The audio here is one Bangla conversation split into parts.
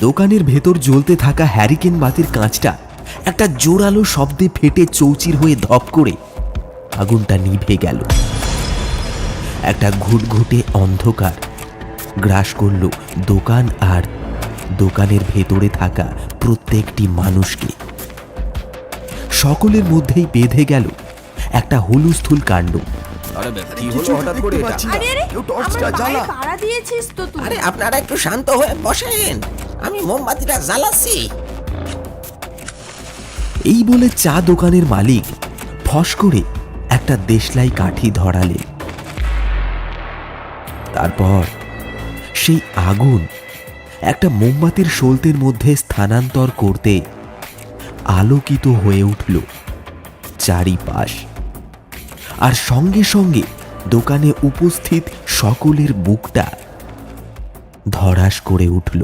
দোকানের ভেতর জ্বলতে থাকা হ্যারিকেন বাতির কাঁচটা একটা জোরালো শব্দে ফেটে চৌচির হয়ে ধপ করে আগুনটা নিভে গেল। একটা ঘুটঘুটে অন্ধকার গ্রাস করল দোকান আর দোকানের ভেতরে থাকা প্রত্যেকটি মানুষকে। সকলের মধ্যেই বেঁধে গেল একটা হুলুস্থুল কাণ্ড। আপনারা একটু শান্ত হয়ে বসেন, আমি মোমবাতিটা জ্বালাচ্ছি। এই বলে চা দোকানের মালিক ফস করে একটা দেশলাই কাঠি ধরালেন। তারপর সেই আগুন একটা মোমবাতির সলতের মধ্যে স্থানান্তর করতে আলোকিত হয়ে উঠল চারিপাশ, আর সঙ্গে সঙ্গে দোকানে উপস্থিত সকলের বুকটা ধড়াস করে উঠল।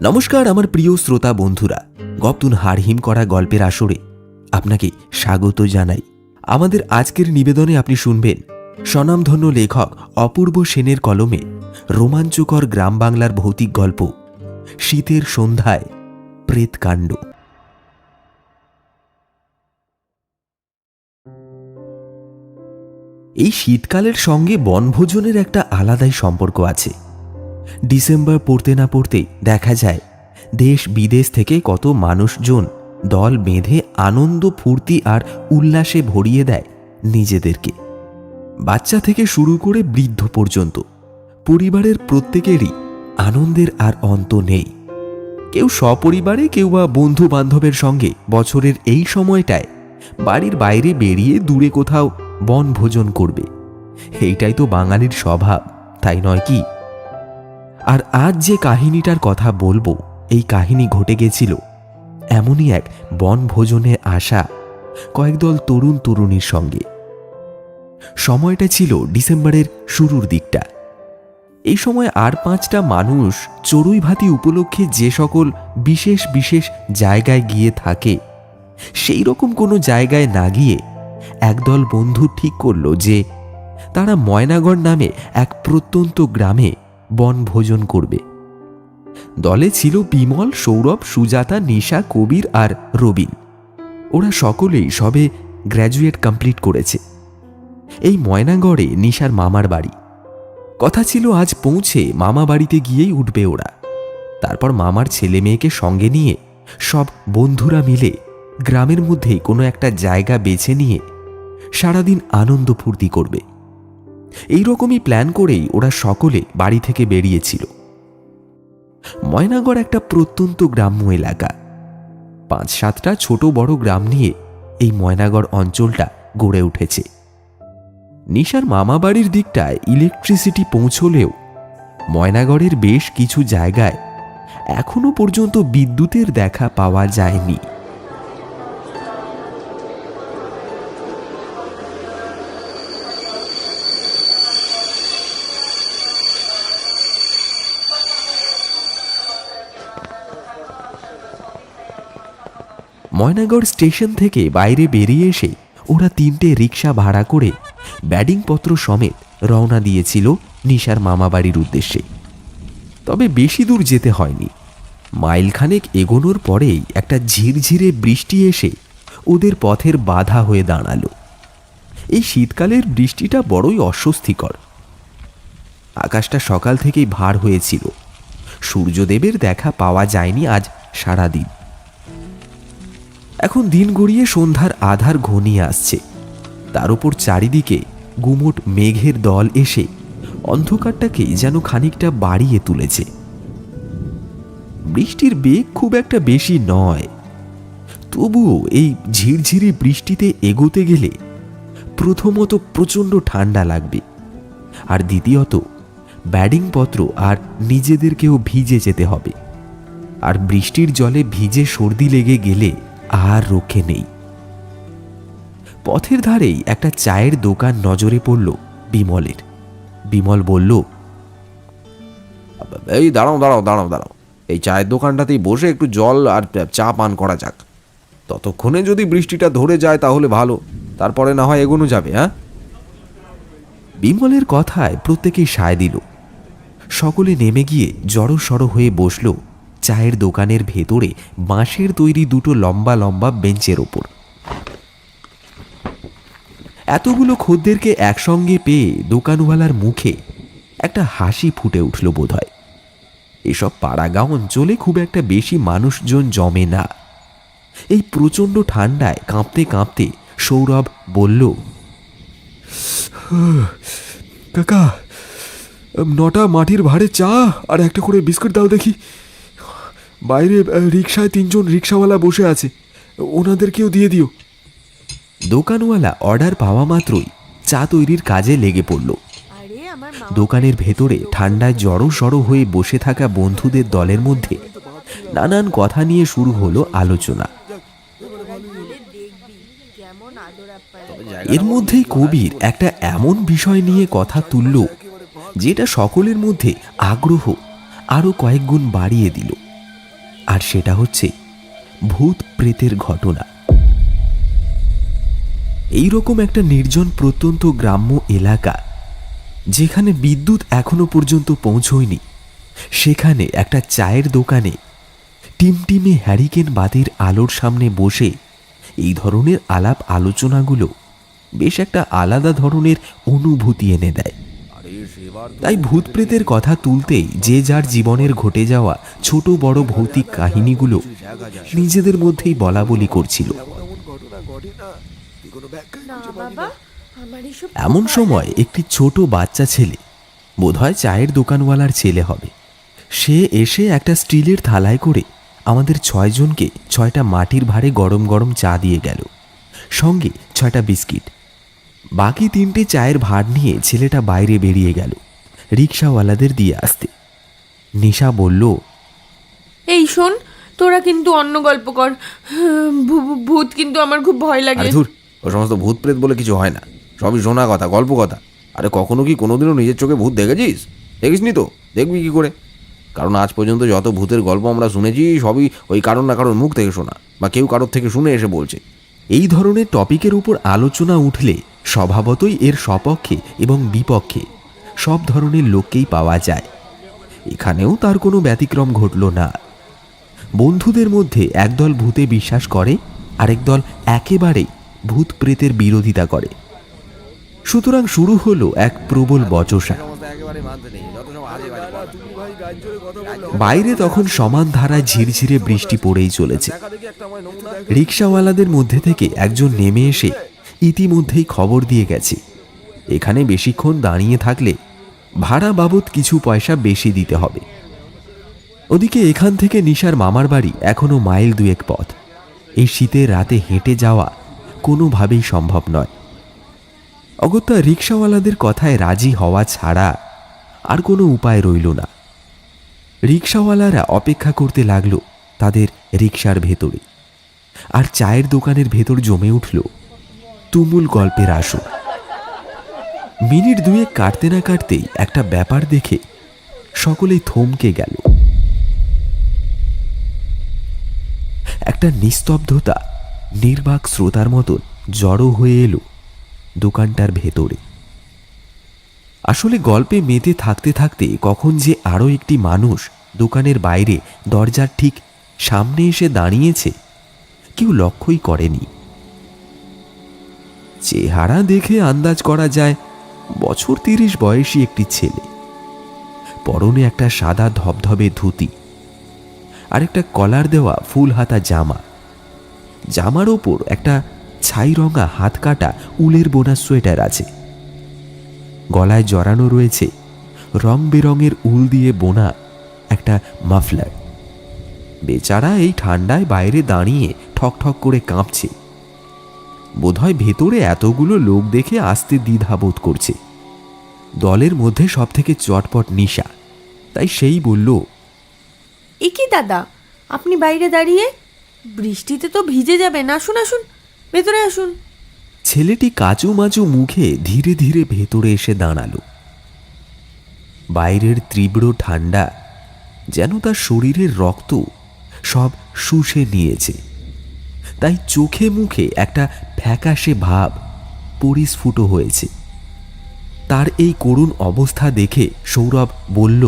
নমস্কার আমার প্রিয় শ্রোতা বন্ধুরা, গপ্তুন হাড়হিম করা গল্পের আসরে আপনাকে স্বাগত জানাই। আমাদের আজকের নিবেদনে আপনি শুনবেন স্বনামধন্য লেখক অপূর্ব সেনের কলমে রোমাঞ্চকর গ্রাম বাংলার ভৌতিক গল্প শীতের সন্ধ্যায় প্রেতকাণ্ড। এই শীতকালের সঙ্গে বনভোজনের একটা আলাদাই সম্পর্ক আছে। ডিসেম্বর পড়তে না পড়তেই দেখা যায় দেশ বিদেশ থেকে কত মানুষজন দল বেঁধে আনন্দ ফুর্তি আর উল্লাসে ভরিয়ে দেয় নিজেদেরকে। বাচ্চা থেকে শুরু করে বৃদ্ধ পর্যন্ত পরিবারের প্রত্যেকেরই আনন্দের আর অন্ত নেই। কেউ সপরিবারে, কেউ বা বন্ধু বান্ধবের সঙ্গে বছরের এই সময়টায় বাড়ির বাইরে বেরিয়ে দূরে কোথাও বনভোজন করবে। এইটাই তো বাঙালির স্বভাব, তাই নয় কি? আর আজ যে কাহিনীটার কথা বলবো, এই কাহিনী ঘটে গেছিল এমনই এক বনভোজনে আসা কয়েকদল তরুণ তরুণীর সঙ্গে। সময়টা ছিল ডিসেম্বরের শুরুর দিকটা। এই সময় আর পাঁচটা মানুষ চড়ুই ভাতি উপলক্ষে যে সকল বিশেষ বিশেষ জায়গায় গিয়ে থাকে, সেই রকম কোনো জায়গায় না গিয়ে একদল বন্ধু ঠিক করল যে তারা ময়নাগড় নামে এক প্রত্যন্ত গ্রামে বনভোজন করবে। দলে ছিল বিমল, সৌরভ, সুজাতা, নিশা, কবির আর রবিন। ওরা সকলেই সবে গ্র্যাজুয়েট কমপ্লিট করেছে। এই ময়নাগড়ে নিশার মামার বাড়ি। কথা ছিল আজ পৌঁছে মামা বাড়িতে গিয়েই উঠবে ওরা। তারপর মামার ছেলে মেয়েকে সঙ্গে নিয়ে সব বন্ধুরা মিলে গ্রামের মধ্যেই কোনো একটা জায়গা বেছে নিয়ে সারাদিন আনন্দ ফুর্তি করবে। এইরকমই প্ল্যান করেই ওরা সকলে বাড়ি থেকে বেরিয়েছিল। ময়নাগড় একটা প্রত্যন্ত গ্রাম্য এলাকা। ৫-৭টা ছোট বড় গ্রাম নিয়ে এই ময়নাগড় অঞ্চলটা গড়ে উঠেছে। নিশার মামা বাড়ির দিকটায় ইলেকট্রিসিটি পৌঁছলেও ময়নাগড়ের বেশ কিছু জায়গায় এখনো পর্যন্ত বিদ্যুতের দেখা পাওয়া যায়নি। ময়নাগড় স্টেশন থেকে বাইরে বেরিয়ে এসে ওরা 3টে রিক্সা ভাড়া করে ব্যাডিংপত্র সমেত রওনা দিয়েছিল নিশার মামাবাড়ির উদ্দেশ্যে। তবে বেশি দূর যেতে হয়নি। মাইলখানেক এগোনোর পরেই একটা ঝিরঝিরে বৃষ্টি এসে ওদের পথের বাধা হয়ে দাঁড়ালো। এই শীতকালের বৃষ্টিটা বড়ই অস্বস্তিকর। আকাশটা সকাল থেকেই ভার হয়েছিল। সূর্যদেবের দেখা পাওয়া যায়নি আজ সারাদিন। এখন দিন গড়িয়ে সন্ধ্যার আধার ঘনিয়ে আসছে। তার উপর চারিদিকে গুমোট মেঘের দল এসে অন্ধকারটাকে যেন খানিকটা বাড়িয়ে তুলেছে। বৃষ্টির বেগ খুব একটা বেশি নয়, তবুও এই ঝিরঝিরি বৃষ্টিতে এগোতে গেলে প্রথমত প্রচণ্ড ঠান্ডা লাগবে, আর দ্বিতীয়ত ব্যাডিংপত্র আর নিজেদেরকেও ভিজে যেতে হবে। আর বৃষ্টির জলে ভিজে সর্দি লেগে গেলে আর রক্ষে নেই। পথের ধারেই একটা চায়ের দোকান নজরে পড়ল বিমলের। বিমল বলল, এই দাঁড়াও দাঁড়াও দাঁড়াও দাঁড়াও, এই চায়ের দোকানটাতেই বসে একটু জল আর চা পান করা যাক। ততক্ষণে যদি বৃষ্টিটা ধরে যায় তাহলে ভালো, তারপরে না হয় এগোনো যাবে। হ্যাঁ, বিমলের কথায় প্রত্যেকেই সায় দিল। সকলে নেমে গিয়ে জড়সড় হয়ে বসল চায়ের দোকানের ভেতরে বাঁশের তৈরি দুটো লম্বা লম্বা বেঞ্চের ওপর। এতগুলো খদ্দেরকে একসঙ্গে পেয়ে দোকানওয়ালার মুখে একটা হাসি ফুটে উঠল বোধহয়। এসব পাড়াগাঁও অঞ্চলে খুব একটা বেশি মানুষজন জমে না। এই প্রচণ্ড ঠান্ডায় কাঁপতে কাঁপতে সৌরভ বলল, কাকা, 9টা মাটির ভাড়ে চা আর একটা করে বিস্কুট দাও দেখি। বাইরে রিক্সায় 3জন রিক্সাওয়ালা বসে আছে, ওনাদেরকেও দিয়ে দিও। দোকানওয়ালা অর্ডার পাওয়া মাত্রই চা তৈরির কাজে লেগে পড়ল। দোকানের ভেতরে ঠান্ডায় জড়সড় হয়ে বসে থাকা বন্ধুদের দলের মধ্যে নানান কথা নিয়ে শুরু হলো আলোচনা। এর মধ্যেই কবির একটা এমন বিষয় নিয়ে কথা তুলল যেটা সকলের মধ্যে আগ্রহ আরো কয়েক গুণ বাড়িয়ে দিল। আর সেটা হচ্ছে ভূত প্রেতের ঘটনা। এইরকম একটা নির্জন প্রত্যন্ত গ্রাম্য এলাকা যেখানে বিদ্যুৎ এখনো পর্যন্ত পৌঁছয়নি, সেখানে একটা চায়ের দোকানে টিমটিমে হ্যারিকেন বাতির আলোর সামনে বসে এই ধরনের আলাপ আলোচনাগুলো বেশ একটা আলাদা ধরনের অনুভূতি এনে দেয়। তাই ভূত প্রেতের কথা তুলতেই যে যার জীবনের ঘটে যাওয়া ছোট বড় ভৌতিক কাহিনীগুলো নিজেদের মধ্যেই বলা বলি করছিল। এমন সময় একটি ছোট বাচ্চা ছেলে, বোধহয় চায়ের দোকানওয়ালার ছেলে হবে, সে এসে একটা স্টিলের থালায় করে আমাদের 6 জনকে 6টা মাটির ভাঁড়ে গরম গরম চা দিয়ে গেল, সঙ্গে 6টা বিস্কিট। বাকি 3টে চায়ের ভাঁড় নিয়ে ছেলেটা বাইরে বেরিয়ে গেল রিক্সাওয়ালাদের দিয়ে আসতে। নিশা বলল, এই শোন, তোরা কিন্তু অন্য গল্প কর, ভূত কিন্তু আমার খুব ভয় লাগে। ধুর, ও সমস্ত ভূত প্রেত বলে কিছু হয় না, সবই শোনা কথা, গল্প কথা। আরে কখনো কি কোনোদিনও নিজের চোখে ভূত দেখেছিস? দেখিসনি তো, দেখবি কি করে? কারণ আজ পর্যন্ত যত ভূতের গল্প আমরা শুনেছি সবই ওই কারোর না কারোর মুখ থেকে শোনা, বা কেউ কারোর থেকে শুনে এসে বলছে। এই ধরনের টপিকের উপর আলোচনা উঠলে স্বভাবতই এর সপক্ষে এবং বিপক্ষে সব ধরনের লোককেই পাওয়া যায়। এখানেও তার কোনো ব্যতিক্রম ঘটল না। বন্ধুদের মধ্যে একদল ভূতে বিশ্বাস করে, আরেক দল একেবারেই ভূত প্রেতের বিরোধিতা করে। সুতরাং শুরু হলো এক প্রবল বচসা। বাইরে তখন সমান ধারায় ঝিরঝিরে বৃষ্টি পড়েই চলেছে। রিক্সাওয়ালাদের মধ্যে থেকে একজন নেমে এসে ইতিমধ্যেই খবর দিয়ে গেছে, এখানে বেশিক্ষণ দাঁড়িয়ে থাকলে ভাড়া বাবদ কিছু পয়সা বেশি দিতে হবে। ওদিকে এখান থেকে নিশার মামার বাড়ি এখনো মাইল 2 পথ। এই শীতের রাতে হেঁটে যাওয়া কোনোভাবেই সম্ভব নয়। অগত্যা রিক্সাওয়ালাদের কথায় রাজি হওয়া ছাড়া আর কোনো উপায় রইল না। রিক্সাওয়ালারা অপেক্ষা করতে লাগলো তাদের রিক্সার ভেতরে, আর চায়ের দোকানের ভেতর জমে উঠল তুমুল গল্পের আসর। মিনিট 2 কাটতে না কাটতেই একটা ব্যাপার দেখে সকলেই থমকে গেল। একটা নিস্তব্ধতা নির্বাক শ্রোতার মতন জড়ো হয়ে এলো দোকানটার ভেতরে। আসলে গল্পে মেতে থাকতে থাকতে কখন যে আরও একটি মানুষ দোকানের বাইরে দরজার ঠিক সামনে এসে দাঁড়িয়েছে কেউ লক্ষ্যই করেনি। চেহারা দেখে আন্দাজ করা যায় বছর 30 বয়সী একটি ছেলে। পরনে একটা সাদা ধবধবে ধুতি আর একটা কলার দেওয়া ফুল হাতা জামা। জামার ওপর একটা ছাই রঙা হাত কাটা উলের বোনা সোয়েটার আছে। গলায় জড়ানো রয়েছে রং বেরঙের উল দিয়ে বোনা একটা মাফলার। বেচারা এই ঠান্ডায় বাইরে দাঁড়িয়ে ঠকঠক করে কাঁপছে। বোধহয় ভেতরে এতগুলো লোক দেখে আসতে দ্বিধাবোধ করছে। দলের মধ্যে সব থেকে চটপট নিশা, তাই সেই বলল, এ কি দাদা, আপনি বাইরে দাঁড়িয়ে? বৃষ্টিতে তো ভিজে যাবেন, আসুন আসুন, ভেতরে আসুন। ছেলেটি কাচু মাচু মুখে ধীরে ধীরে ভেতরে এসে দাঁড়ালো। বাইরের তীব্র ঠান্ডা যেন তার শরীরের রক্ত সব শুষে নিয়েছে। তাই চোখে মুখে একটা ফ্যাকাশে ভাব পরিস্ফুট হয়েছে। তার এই করুণ অবস্থা দেখে সৌরভ বলল,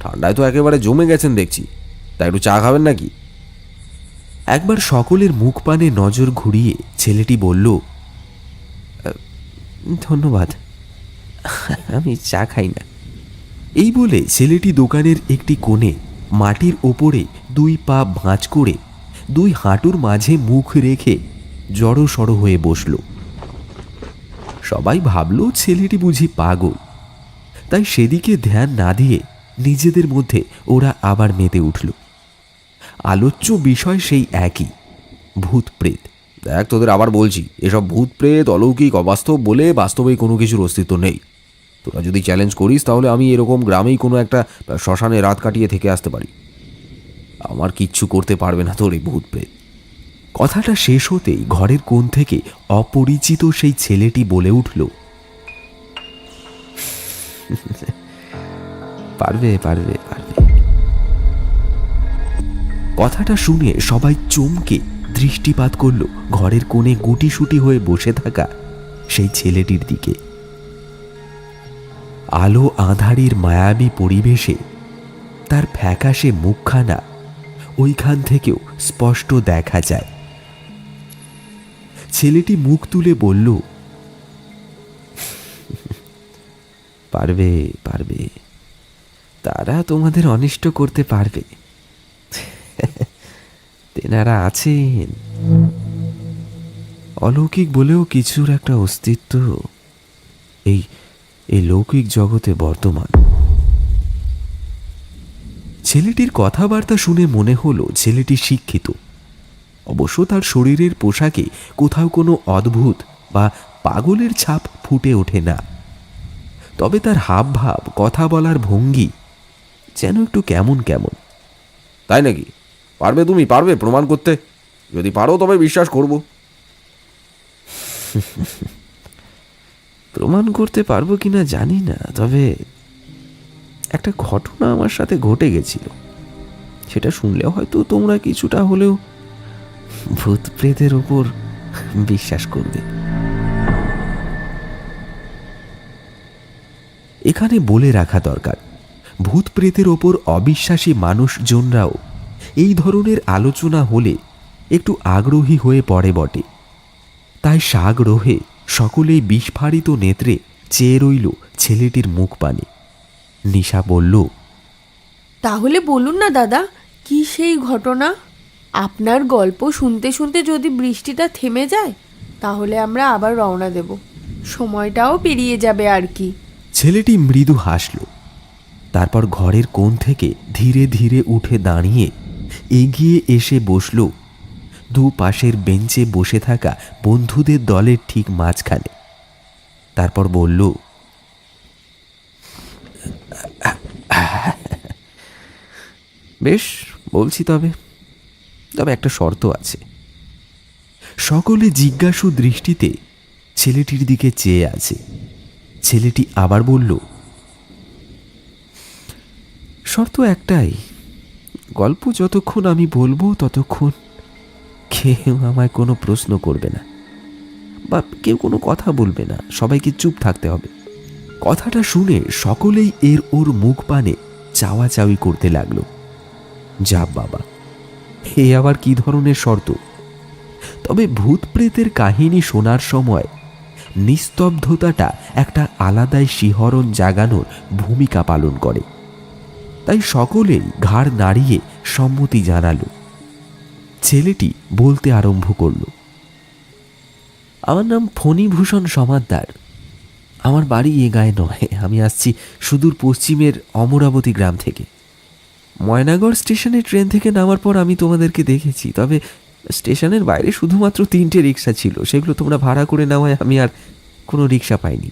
ঠান্ডায় তো একেবারে জমে গেছেন দেখছি, তাই একটু চা খাবেন নাকি? একবার সকলের মুখ পানে নজর ঘুরিয়ে ছেলেটি বলল, ধন্যবাদ, আমি চা খাই না। এই বলে ছেলেটি দোকানের একটি কোণে মাটির ওপরে 2 পা ভাঁজ করে 2 হাঁটুর মাঝে মুখ রেখে জড়সড় হয়ে বসল। সবাই ভাবল ছেলেটি বুঝি পাগল, তাই সেদিকে ধ্যান না দিয়ে নিজেদের মধ্যে ওরা আবার মেতে উঠল। আলোচ্য বিষয় সেই একই, ভূত প্রেত। দেখ, তোদের আবার বলছি, এসব ভূত প্রেত অলৌকিক অবাস্তব বলে বাস্তবেই কোনো কিছুর অস্তিত্ব নেই। তোরা যদি চ্যালেঞ্জ করিস তাহলে আমি এরকম গ্রামেই কোনো একটা শ্মশানে রাত কাটিয়ে থেকে আসতে পারি। আমার কিচ্ছু করতে পারবে না তোর এই ভূত প্রেত। কথাটা শেষ হতেই ঘরের কোণ থেকে অপরিচিত সেই ছেলেটি বলে উঠল, পারবে পারবে পারবে। কথাটা শুনে সবাই চমকে দৃষ্টিপাত করল ঘরের কোণে গুটিসুটি হয়ে বসে থাকা সেই ছেলেটির দিকে। আলো আঁধারির মায়াবী পরিবেশে তার ফ্যাকাশে মুখখানা ওইখান থেকেও স্পষ্ট দেখা যায়। ছেলেটি মুখ তুলে বলল, পারবে পারবে, তারা তোমাদের অনিষ্ট করতে পারবে, তেনারা আছেন। অলৌকিক বলেও কিছুর একটা অস্তিত্ব এই এই লৌকিক জগতে বর্তমান। ছেলেটির কথাবার্তা শুনে মনে হলো ছেলেটি শিক্ষিত। অবশ্য তার শরীরের পোশাকে কোথাও কোনো অদ্ভুত বা পাগলের ছাপ ফুটে ওঠে না। তবে তার হাবভাব, কথা বলার ভঙ্গি যেন একটু কেমন কেমন। তাই নাকি? পারবে, তুমি পারবে প্রমাণ করতে? যদি পারো তবে বিশ্বাস করব। প্রমাণ করতে পারবো কিনা জানি না, তবে একটা ঘটনা আমার সাথে ঘটে গেছিল, সেটা শুনলে হয়তো তোমরা কিছুটা হলেও ভূত প্রেতের ওপর বিশ্বাস করবে। এখানে বলে রাখা দরকার, ভূত প্রেতের ওপর অবিশ্বাসী মানুষজনরাও এই ধরনের আলোচনা হলে একটু আগ্রহী হয়ে পড়ে বটে। তাই সাগ্রহে সকলেই বিস্ফারিত নেত্রে চেয়ে রইল ছেলেটির মুখ পানে। নিশা বলল, তাহলে বলুন না দাদা, কি সেই ঘটনা? আপনার গল্প শুনতে শুনতে যদি বৃষ্টিটা থেমে যায় তাহলে আমরা আবার রওনা দেব, সময়টাও পেরিয়ে যাবে আর কি। ছেলেটি মৃদু হাসল, তারপর ঘরের কোণ থেকে ধীরে ধীরে উঠে দাঁড়িয়ে এগিয়ে এসে বসল দুপাশের বেঞ্চে বসে থাকা বন্ধুদের দলের ঠিক মাঝখানে। তারপর বলল, বেশ বলছি, তবে একটা শর্ত আছে। সকলে জিজ্ঞাসু দৃষ্টিতে ছেলেটির দিকে চেয়ে আছে। ছেলেটি আবার বলল, শর্ত একটাই, গল্প যতক্ষণ আমি বলবো ততক্ষণ কেউ আমায় কোনো প্রশ্ন করবে না বা কেউ কোনো কথা বলবে না, সবাইকে চুপ থাকতে হবে। কথাটা শুনে সকলেই এর ওর মুখ পানে চাওয়াচাওয়ি করতে লাগলো। যা বাবা, এ আবার কি ধরনের শর্ত? তবে ভূত প্রেতের কাহিনী শোনার সময় নিস্তব্ধতাটা একটা আলাদাই শিহরণ জাগানোর ভূমিকা পালন করে। তাই সকলেই ঘাড় নাড়িয়ে সম্মতি জানালো। ছেলেটি বলতে আরম্ভ করল, আমার নাম ফণীভূষণ সমাদ্দার। আমার বাড়ি এ গায়ে নয়, আমি আসছি সুদূর পশ্চিমের অমরাবতী গ্রাম থেকে। ময়নাগড় স্টেশনে ট্রেন থেকে নামার পর আমি তোমাদেরকে দেখেছি, তবে স্টেশনের বাইরে শুধুমাত্র 3টে রিক্সা ছিল, সেগুলো তোমরা ভাড়া করে নেওয়ায় আমি আর কোনো রিক্সা পাইনি,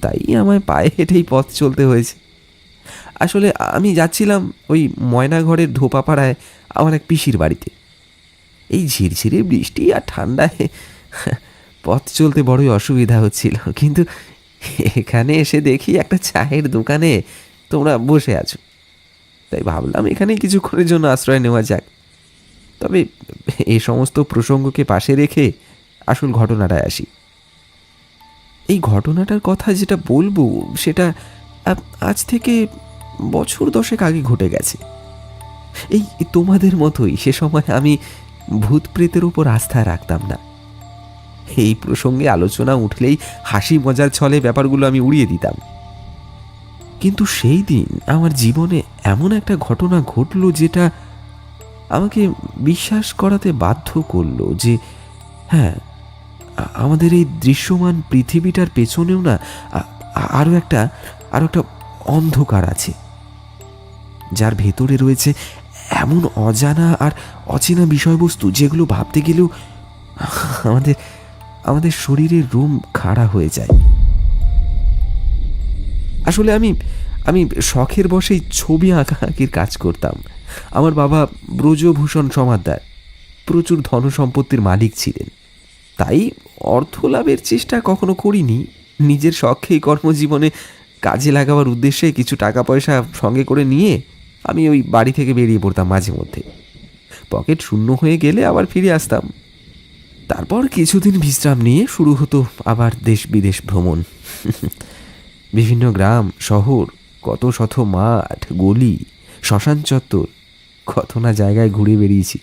তাই আমায় পায়ে হেঁটেই পথ চলতে হয়েছে। আসলে আমি যাচ্ছিলাম ওই ময়নাঘরের ধোপাপাড়ায় আমার এক পিসির বাড়িতে। এই ঝিরঝিরে বৃষ্টি আর ঠান্ডায় পথ চলতে বড়ই অসুবিধা হচ্ছিল, কিন্তু এখানে এসে দেখি একটা চায়ের দোকানে তোমরা বসে আছো, তাই ভাবলাম এখানে কিছুক্ষণের জন্য আশ্রয় নেওয়া যাক। তবে এ সমস্ত প্রসঙ্গকে পাশে রেখে আসল ঘটনাটায় আসি। এই ঘটনাটার কথা যেটা বলবো সেটা আজ থেকে বছর 10 আগে ঘটে গেছে। এই তোমাদের মতোই সে সময় আমি ভূত প্রেতের উপর আস্থা রাখতাম না। এই প্রসঙ্গে আলোচনা উঠলেই হাসি মজার ছলে ব্যাপারগুলো আমি উড়িয়ে দিতাম। কিন্তু সেই দিন আমার জীবনে এমন একটা ঘটনা ঘটলো যেটা আমাকে বিশ্বাস করাতে বাধ্য করলো যে হ্যাঁ, আমাদের এই দৃশ্যমান পৃথিবীটার পেছনেও না আরও একটা অন্ধকার আছে, যার ভেতরে রয়েছে এমন অজানা আর অচেনা বিষয়বস্তু যেগুলো ভাবতে গেলেও আমাদের শরীরের রোম খাড়া হয়ে যায়। আসলে আমি শখের বশেই ছবি আঁকাআঁকির কাজ করতাম। আমার বাবা ব্রজভূষণ সমাদ্দার প্রচুর ধনসম্পত্তির মালিক ছিলেন, তাই অর্থ লাভের চেষ্টা কখনো করিনি। নিজের শখেই কর্মজীবনে কাজে লাগাবার উদ্দেশ্যে কিছু টাকা পয়সা সঙ্গে করে নিয়ে আমি ওই বাড়ি থেকে বেরিয়ে পড়তাম মাঝে মধ্যে। পকেট শূন্য হয়ে গেলে আবার ফিরে আসতাম। তারপর কিছুদিন বিশ্রাম নিয়ে শুরু হতো আবার দেশ বিদেশ ভ্রমণ। বিভিন্ন গ্রাম শহর, কত শত মাঠ গলি, শ্মশান চত্বর, কত না জায়গায় ঘুরে বেরিয়েছি।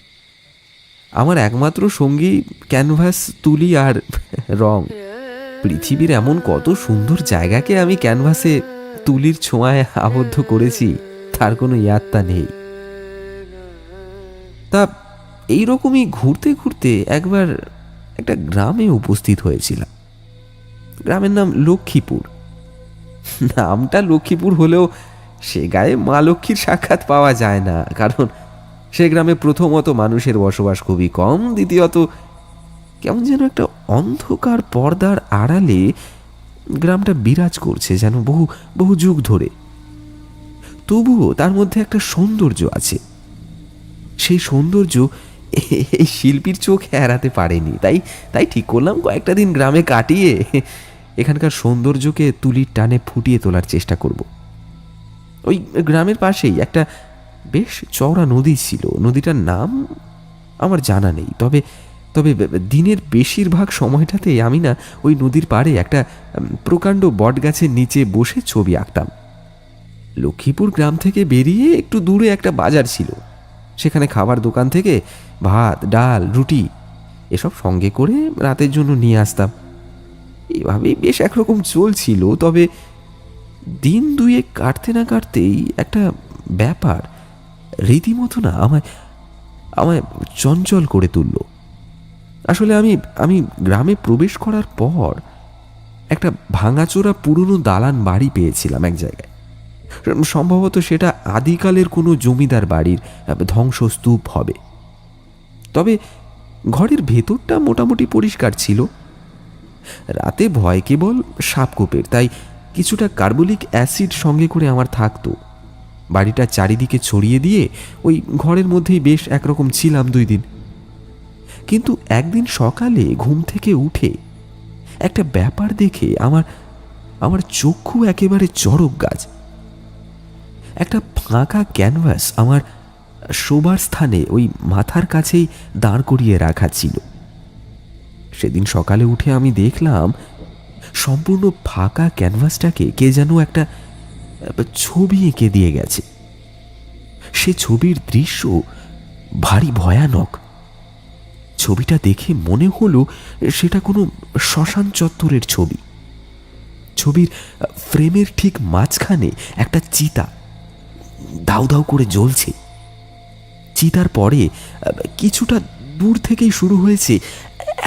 আমার একমাত্র সঙ্গী ক্যানভাস, তুলি আর রং। পৃথিবীর এমন কত সুন্দর জায়গাকে আমি ক্যানভাসে তুলির ছোঁয়ায় আবদ্ধ করেছি তার কোনো ইয়াত্তা নেই। তা এইরকমই ঘুরতে ঘুরতে একবার একটা গ্রামে উপস্থিত হয়েছিলাম। গ্রামের নাম লক্ষ্মীপুর। নামটা লক্ষ্মীপুর হলেও সে গায়ে মা লক্ষ্মীর সাক্ষাৎ পাওয়া যায় না, কারণ সে গ্রামে প্রথমত মানুষের বসবাস খুবই কম, দ্বিতীয়ত কেমন যেন একটা অন্ধকার পর্দার আড়ালে গ্রামটা বিরাজ করছে যেন বহু যুগ ধরে। তবুও তার মধ্যে একটা সৌন্দর্য আছে। সেই সৌন্দর্য এই শিল্পীর চোখে এড়াতে পারেনি। তাই ঠিক করলাম কয়েকটা দিন গ্রামে কাটিয়ে এখানকার সৌন্দর্যকে তুলির টানে ফুটিয়ে তোলার চেষ্টা করব। ওই গ্রামের পাশেই একটা বেশ চওড়া নদী ছিল। নদীটার নাম আমার জানা নেই, তবে দিনের বেশিরভাগ সময়টাতে আমি না ওই নদীর পাড়ে একটা প্রকাণ্ড বটগাছের নিচে বসে ছবি আঁকতাম। লক্ষ্মীপুর গ্রাম থেকে বেরিয়ে একটু দূরে একটা বাজার ছিল। সেখানে খাবার দোকান থেকে ভাত, ডাল, রুটি এসব সঙ্গে করে রাতের জন্য নিয়ে আসতাম। এভাবেই বেশ একরকম চলছিল। তবে দিন দুয়েক কাটতে না কাটতেই একটা ব্যাপার রীতিমতো না আমায় চঞ্চল করে তুলল। আসলে আমি গ্রামে প্রবেশ করার পর একটা ভাঙাচোরা পুরনো দালান বাড়ি পেয়েছিলাম এক জায়গায়। সম্ভবত সেটা আদিকালের কোনো জমিদার বাড়ির ধ্বংসস্তূপ হবে। তবে ঘরের ভেতরটা মোটামুটি পরিষ্কার ছিল। রাতে ভয় কেবল সাপকোপের, তাই কিছুটা কার্বলিক অ্যাসিড সঙ্গে করে আমার থাকতো। বাড়িটা চারিদিকে ছড়িয়ে দিয়ে ওই ঘরের মধ্যেই বেশ একরকম ছিলাম 2 দিন। কিন্তু একদিন সকালে ঘুম থেকে উঠে একটা ব্যাপার দেখে আমার চক্ষু একেবারে চড়ক গাছ। একটা ফাঁকা ক্যানভাস আমার শোবার স্থানে ওই মাথার কাছেই দাঁড় করিয়ে রাখা ছিল। সেদিন সকালে উঠে আমি দেখলাম সম্পূর্ণ ফাঁকা ক্যানভাসটাকে কে যেন একটা ছবি এঁকে দিয়ে গেছে। সে ছবির দৃশ্য ভারী ভয়ানক। ছবিটা দেখে মনে হলো সেটা কোনো শ্মশান চত্বরের ছবি। ছবির ফ্রেমের ঠিক মাঝখানে একটা চিতা দাউ দাউ করে জ্বলছে। চিতার পরে কিছুটা দূর থেকেই শুরু হয়েছে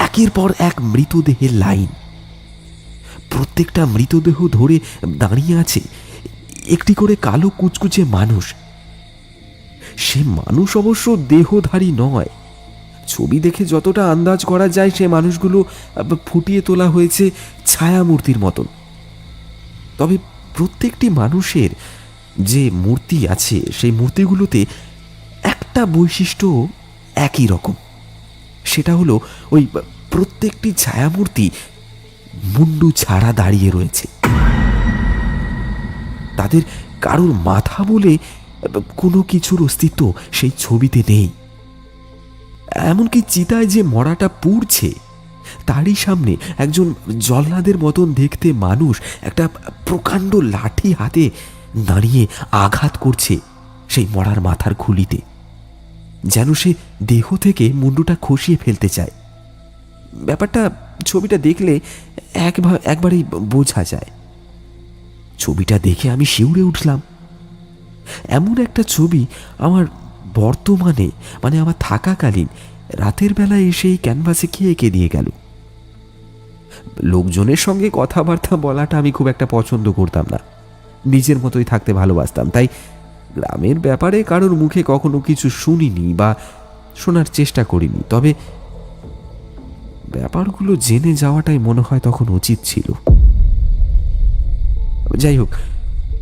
একের পর এক মৃতদেহের লাইন। প্রত্যেকটা মৃতদেহ ধরে দাঁড়িয়ে আছে একটি করে কালো কুচকুচে মানুষ। সে মানুষ অবশ্য দেহধারী নয়। ছবি দেখে যতটা আন্দাজ করা যায় সে মানুষগুলো ফুটিয়ে তোলা হয়েছে ছায়ামূর্তির মতন। তবে প্রত্যেকটি মানুষের যে মূর্তি আছে সেই মূর্তিগুলোতে একটা বৈশিষ্ট্য একই রকম। সেটা হলো ওই প্রত্যেকটি ছায়ামূর্তি মুন্ডু ছাড়া দাঁড়িয়ে রয়েছে। তাদের কারোর মাথা বলে কোনো কিছুর অস্তিত্ব সেই ছবিতে নেই। এমনকি চিতায় যে মরাটা পুড়ছে তারই সামনে একজন জল্লাদের মতন দেখতে মানুষ একটা প্রকাণ্ড লাঠি হাতে দাঁড়িয়ে আঘাত করছে সেই মরার মাথার খুলিতে, যেন সে দেহ থেকে মুন্ডুটা খসিয়ে ফেলতে চায়। ব্যাপারটা ছবিটা দেখলে একবারেই বোঝা যায়। ছবিটা দেখে আমি শিউরে উঠলাম। এমন একটা ছবি আমার বর্তমানে মানে আমার থাকাকালীন রাতের বেলায় এসে এই ক্যানভাসে কে এঁকে দিয়ে গেল। লোকজনের সঙ্গে কথাবার্তা বলাটা আমি খুব একটা পছন্দ করতাম না, নিজের মতোই থাকতে ভালোবাসতাম। তাই গ্রামের ব্যাপারে কারোর মুখে কখনো কিছু শুনিনি বা শোনার চেষ্টা করিনি। তবে ব্যাপারগুলো জেনে যাওয়াটাই মনে হয় তখন উচিত ছিল। যাই হোক,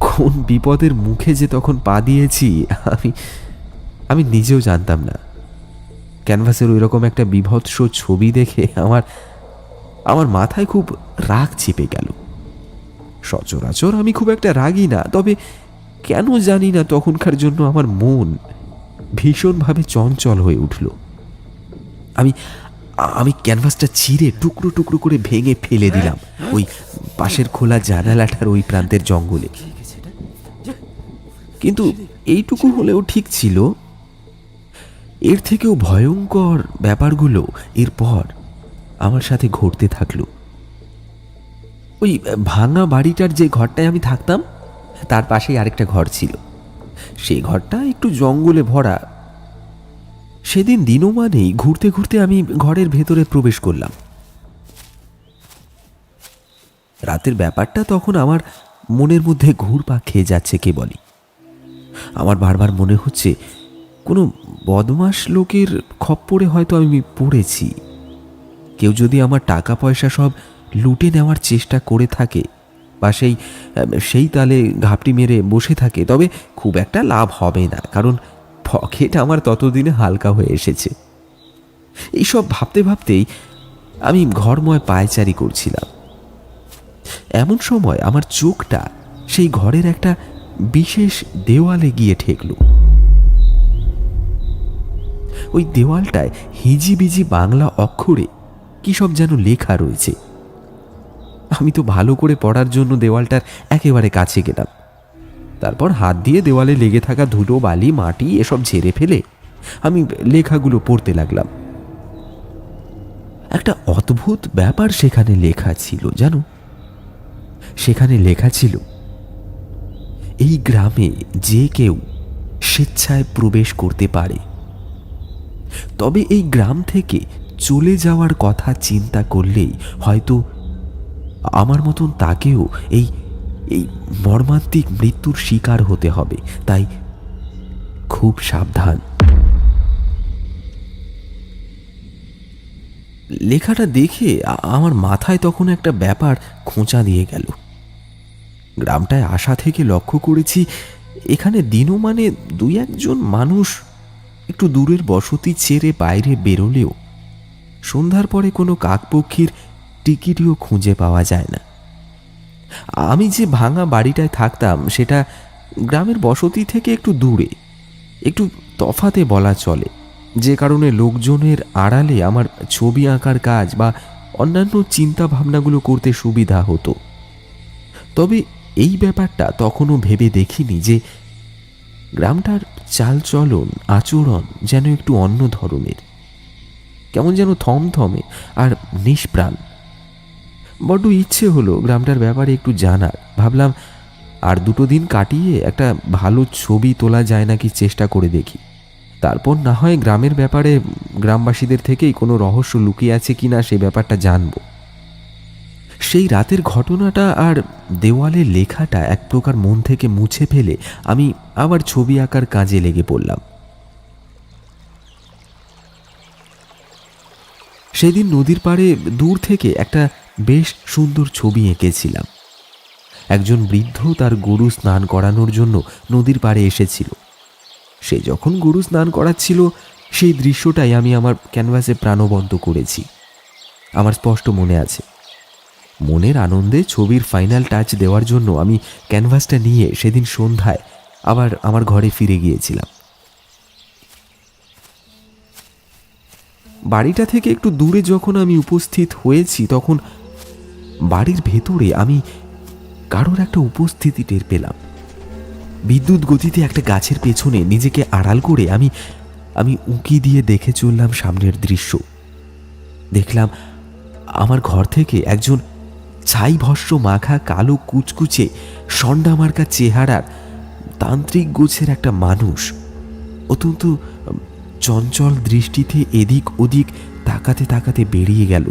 কোন বিপদের মুখে যে তখন পা দিয়েছি আমি নিজেও জানতাম না। ক্যানভাসের ওই রকম একটা বিভৎস ছবি দেখে আমার মাথায় খুব রাগ চেপে গেল। সচরাচর আমি খুব একটা রাগই না, তবে কেন জানি না তখনকার জন্য আমার মন ভীষণভাবে চঞ্চল হয়ে উঠল। আমি ক্যানভাসটা ছিঁড়ে টুকরো টুকরো করে ভেঙে ফেলে দিলাম ওই পাশের খোলা জানালাটার ওই প্রান্তের জঙ্গলে। কিন্তু এইটুকু হলেও ঠিক ছিল, এর থেকেও ভয়ঙ্কর ব্যাপারগুলো এরপর আমার সাথে ঘটতে থাকলো। ওই ভাঙা বাড়িটার যে ঘরটায় আমি থাকতাম তার পাশেই আরেকটা ঘর ছিল। সেই ঘরটা একটু জঙ্গলে ভরা। সেদিন দিনমানেই ঘুরতে ঘুরতে আমি ঘরের ভেতরে প্রবেশ করলাম। রাতের ব্যাপারটা তখন আমার মনের মধ্যে ঘুরপাক খেয়ে যাচ্ছে কেবলই। আমার বারবার মনে হচ্ছে কোনো বদমাশ লোকের খপ্পরে হয়তো আমি পড়েছি। কেউ যদি আমার টাকা পয়সা সব লুটে নেওয়ার চেষ্টা করে থাকে বা সেই তালে ঘাপটি মেরে বসে থাকে, তবে খুব একটা লাভ হবে না, কারণ পকেট আমার ততদিনে হালকা হয়ে এসেছে। এইসব ভাবতে ভাবতেই আমি ঘরময় পায়চারি করছিলাম। এমন সময় আমার চোখটা সেই ঘরের একটা বিশেষ দেওয়ালে গিয়ে ঠেকল। ওই দেওয়ালটায় হিজিবিজি বাংলা অক্ষরে কি সব যেন লেখা রয়েছে। আমি তো ভালো করে পড়ার জন্য দেওয়ালটার একেবারে কাছে গেলাম। তারপর হাত দিয়ে দেওয়ালে লেগে থাকা ধুলো বালি মাটি এসব ঝেড়ে ফেলে আমি লেখাগুলো পড়তে লাগলাম। একটা অদ্ভুত ব্যাপার সেখানে লেখা ছিল জানো। সেখানে লেখা ছিল, এই গ্রামে যে কেউ স্বেচ্ছায় প্রবেশ করতে পারে, তবে এই গ্রাম থেকে চলে যাওয়ার কথা চিন্তা করলেই হয়তো আমার মতন তাকেও এই মর্মান্তিক মৃত্যুর শিকার হতে হবে, তাই খুব সাবধান। লেখাটা দেখে আমার মাথায় তখন একটা ব্যাপার খোঁচা দিয়ে গেল। গ্রামটায় আসা থেকে লক্ষ্য করেছি এখানে দিনমানে দুই একজন মানুষ একটু দূরের বসতি ছেড়ে বাইরে বেরোলেও সন্ধ্যার পরে কোনো কাকপক্ষীর টিকিটিও খুঁজে পাওয়া যায় না। আমি যে ভাঙা বাড়িটায় থাকতাম সেটা গ্রামের বসতি থেকে একটু দূরে, একটু তফাতে বলা চলে, যে কারণে লোকজনের আড়ালে আমার ছবি আঁকার কাজ বা অন্যান্য চিন্তা ভাবনাগুলো করতে সুবিধা হতো। তবে এই ব্যাপারটা তখনও ভেবে দেখিনি যে গ্রামটার চালচলন আচরণ যেন একটু অন্য ধরনের, কেমন যেন থমথমে আর নিষ্প্রাণ। বড্ড ইচ্ছে হলো গ্রামটার ব্যাপারে একটু জানার। ভাবলাম আর দুটো দিন কাটিয়ে একটা ভালো ছবি তোলা যায় নাকি চেষ্টা করে দেখি। তারপর না হয় গ্রামের ব্যাপারে গ্রামবাসীদের থেকেই কোনো রহস্য লুকিয়ে আছে কিনা সে ব্যাপারটা জানব। সেই রাতের ঘটনাটা আর দেওয়ালের লেখাটা এক প্রকার মন থেকে মুছে ফেলে আমি আবার ছবি আঁকার কাজে লেগে পড়লাম। সেদিন নদীর পাড়ে দূর থেকে একটা বেশ সুন্দর ছবি এঁকেছিলাম। একজন বৃদ্ধ তার গরু স্নান করানোর জন্য নদীর পাড়ে এসেছিল। সে যখন গরু স্নান করাচ্ছিল সেই দৃশ্যটাই আমি আমার ক্যানভাসে প্রাণবন্ত করেছি। আমার স্পষ্ট মনে আছে। মনের আনন্দে ছবির ফাইনাল টাচ দেওয়ার জন্য আমি ক্যানভাসটা নিয়ে সেদিন সন্ধ্যায় আবার আমার ঘরে ফিরে গিয়েছিলাম। বাড়িটা থেকে একটু দূরে যখন আমি উপস্থিত হয়েছি তখন বাড়ির ভেতরে আমি কারোর একটা উপস্থিতি টের পেলাম। বিদ্যুৎ গতিতে একটা গাছের পেছনে নিজেকে আড়াল করে আমি আমি উঁকি দিয়ে দেখে চললাম সামনের দৃশ্য। দেখলাম আমার ঘর থেকে একজন ছাই ভস্ম মাখা কালো কুচকুচে সন্ডা মার্কা চেহারার তান্ত্রিক গোছের একটা মানুষ অত্যন্ত চঞ্চল দৃষ্টিতে এদিক ওদিক তাকাতে তাকাতে বেরিয়ে গেল।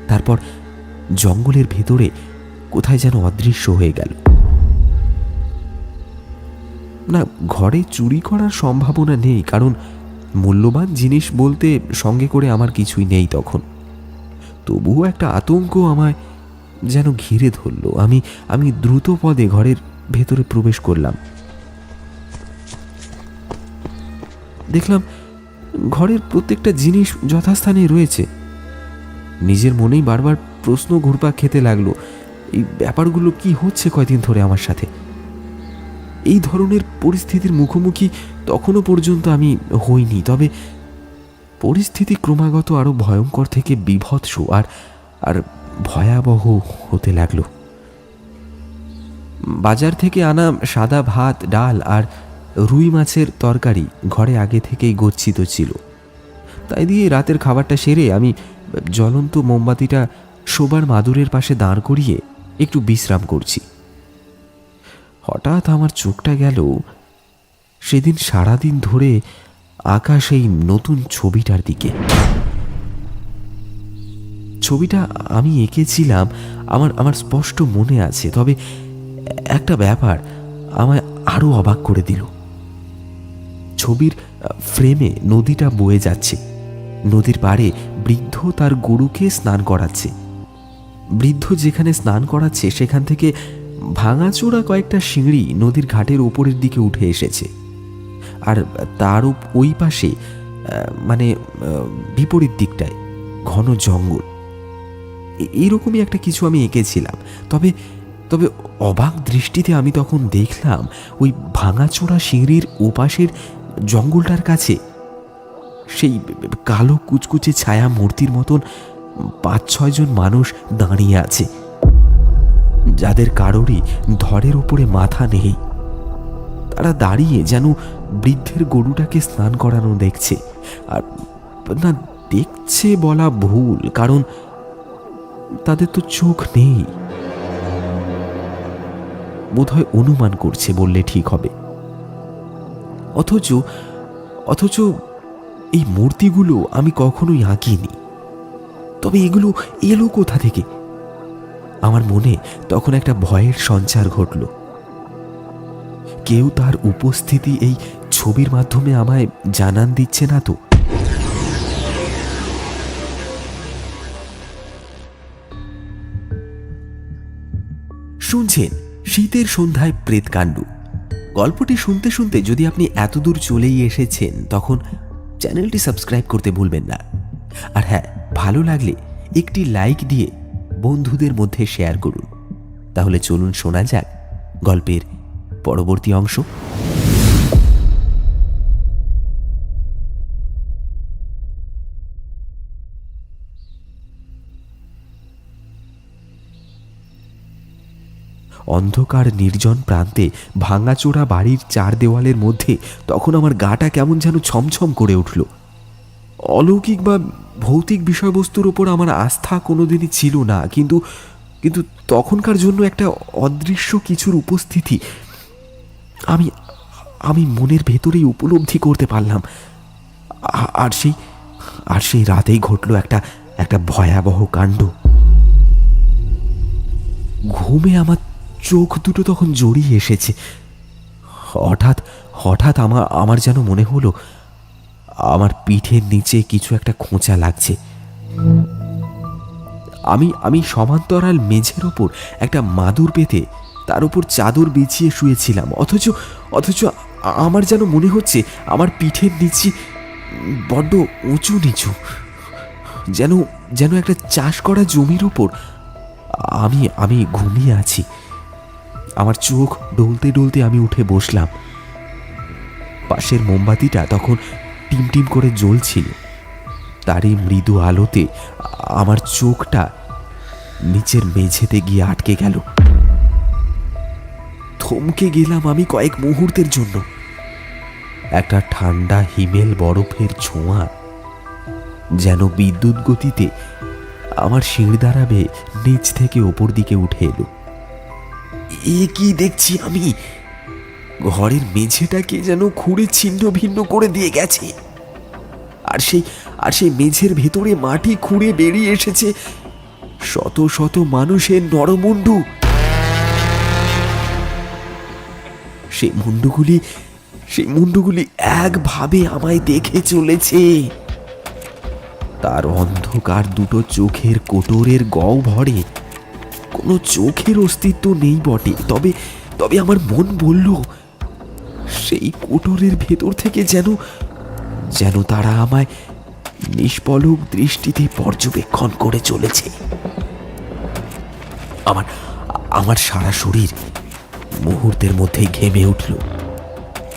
তারপর জঙ্গলের ভেতরে কোথায় যেন অদৃশ্য হয়ে গেল। না, ঘরে চুরি করার সম্ভাবনা নেই, কারণ মূল্যবান জিনিস বলতে সঙ্গে করে আমার কিছুই নেই তখন। তবুও একটা আতঙ্ক আমায় যেন ঘিরে ধরল। আমি দ্রুত পদে ঘরের ভেতরে প্রবেশ করলাম। দেখলাম ঘরের প্রত্যেকটা জিনিস যথাস্থানে রয়েছে। নিজের মনেই বারবার প্রশ্ন ঘুরপাক খেতে লাগলো, এই ব্যাপারগুলো কি হচ্ছে কয়দিন ধরে আমার সাথে। এই ধরনের পরিস্থিতির মুখোমুখি তখনও পর্যন্ত আমি হইনি, তবে পরিস্থিতি ক্রমাগত আরো ভয়ঙ্কর থেকে বীভৎস আর ভয়াবহ হতে লাগলো। বাজার থেকে আনা সাদা ভাত, ডাল আর রুই মাছের তরকারি ঘরে আগে থেকেই গচ্ছিত ছিল। তাই দিয়ে রাতের খাবারটা সেরে আমি জ্বলন্ত মোমবাতিটা শোবার মাদুরের পাশে দাঁড় করিয়ে একটু বিশ্রাম করছি। হঠাৎ আমার চোখটা গেল সেদিন সারাদিন ধরে আঁকা সেই নতুন ছবিটার দিকে। ছবিটা আমি এঁকেছিলাম, আমার স্পষ্ট মনে আছে, তবে একটা ব্যাপার আমায় আরো অবাক করে দিল। ছবির ফ্রেমে নদীটা বয়ে যাচ্ছে। নদীর পাড়ে বৃদ্ধ তার গরুকে স্নান করাচ্ছে। বৃদ্ধ যেখানে স্নান করাচ্ছে সেখান থেকে ভাঙাচোরা কয়েকটা সিঁড়ি নদীর ঘাটের ওপরের দিকে উঠে এসেছে। আর তার ওই পাশে মানে বিপরীত দিকটায় ঘন জঙ্গল। এইরকমই একটা কিছু আমি এঁকেছিলাম। তবে তবে অবাক দৃষ্টিতে আমি তখন দেখলাম ওই ভাঙাচোরা সিঁড়ির ওপাশের জঙ্গলটার কাছে সেই কালো কুচকুচে ছায়া মূর্তির মতন 5-6 জন মানুষ দাঁড়িয়ে আছে, যাদের কারোরই ধরের উপরে মাথা নেই। তারা দাঁড়িয়ে যেন বৃদ্ধের গরুটাকে স্নান করানো দেখছে। আর না, দেখছে বলা ভুল, কারণ তাদের তো চোখ নেই। বোধহয় অনুমান করছে বললে ঠিক হবে। অথচ এই মূর্তিগুলো আমি কখনোই আঁকিনি। তবে এগুলো এলো কোথা থেকে? আমার মনে তখন একটা ভয়ের সঞ্চার ঘটল। কেউ তার উপস্থিতি এই ছবির মাধ্যমে আমায় জানান দিচ্ছে না তো? শুনছেন শীতের সন্ধ্যায় প্রেতকাণ্ড। গল্পটি শুনতে শুনতে যদি আপনি এতদূর চলেই এসেছেন তখন চ্যানেলটি সাবস্ক্রাইব করতে ভুলবেন না। আর হ্যাঁ, ভালো লাগলে একটি লাইক দিয়ে বন্ধুদের মধ্যে শেয়ার করুন। তাহলে চলুন শোনা যাক গল্পের পরবর্তী অংশ। অন্ধকার নির্জন প্রান্তে ভাঙাচোরা বাড়ির 4 দেওয়ালের মধ্যে তখন আমার গাটা কেমন যেন ছমছম করে উঠল। অলৌকিক বা ভৌতিক বিষয়বস্তুর ওপর আমার আস্থা কোনোদিনই ছিল না, কিন্তু তখনকার জন্য একটা অদৃশ্য কিছুর উপস্থিতি আমি মনের ভেতরেই উপলব্ধি করতে পারলাম। আর সেই রাতেই ঘটল একটা ভয়াবহ কাণ্ড। ঘুমে আমার চোখ দুটো তখন জড়িয়ে এসেছে। হঠাৎ আমার যেন মনে হলো আমার পিঠের নিচে কিছু একটা খোঁচা লাগছে। আমি সমান্তরাল মেঝের ওপর একটা মাদুর পেতে তার উপর চাদর বিছিয়ে শুয়েছিলাম। অথচ আমার যেন মনে হচ্ছে আমার পিঠের নিচে বড্ড উঁচু নিচু, যেন একটা চাষ করা জমির উপর আমি ঘুমিয়ে আছি। আমার চোখ ডলতে ডলতে আমি উঠে বসলাম। পাশের মোমবাতিটা তখন টিম টিম করে জ্বলছিল। তারই মৃদু আলোতে আমার চোখটা নিচের মেঝেতে গিয়ে আটকে গেল। থমকে গেলাম আমি কয়েক মুহূর্তের জন্য। একটা ঠান্ডা হিমেল বরফের ছোঁয়া যেন বিদ্যুৎ গতিতে আমার শিরদাঁড়া বেয়ে নিচ থেকে ওপর দিকে উঠে এলো। এ কি দেখছি আমি? ঘরের মেঝেটাকে যেন খুঁড়ে ছিন্ন ভিন্ন করে দিয়ে গেছে। আর সেই মেঝের ভেতরে মাটি খুঁড়ে বেরিয়ে এসেছে শত শত মানুষের নরমুণ্ডু। সেই মুন্ডুগুলি একভাবে আমায় দেখে চলেছে। তার অন্ধকার দুটো চোখের কোটরের গহ্বরে কোনো চোখের অস্তিত্ব নেই বটে, তবে আমার মন বলল সেই কোটরের ভেতর থেকে যেন তারা আমায় নিষ্পলক দৃষ্টিতে পর্যবেক্ষণ করে চলেছে। আমার সারা শরীর মুহূর্তের মধ্যেই ঘেমে উঠল।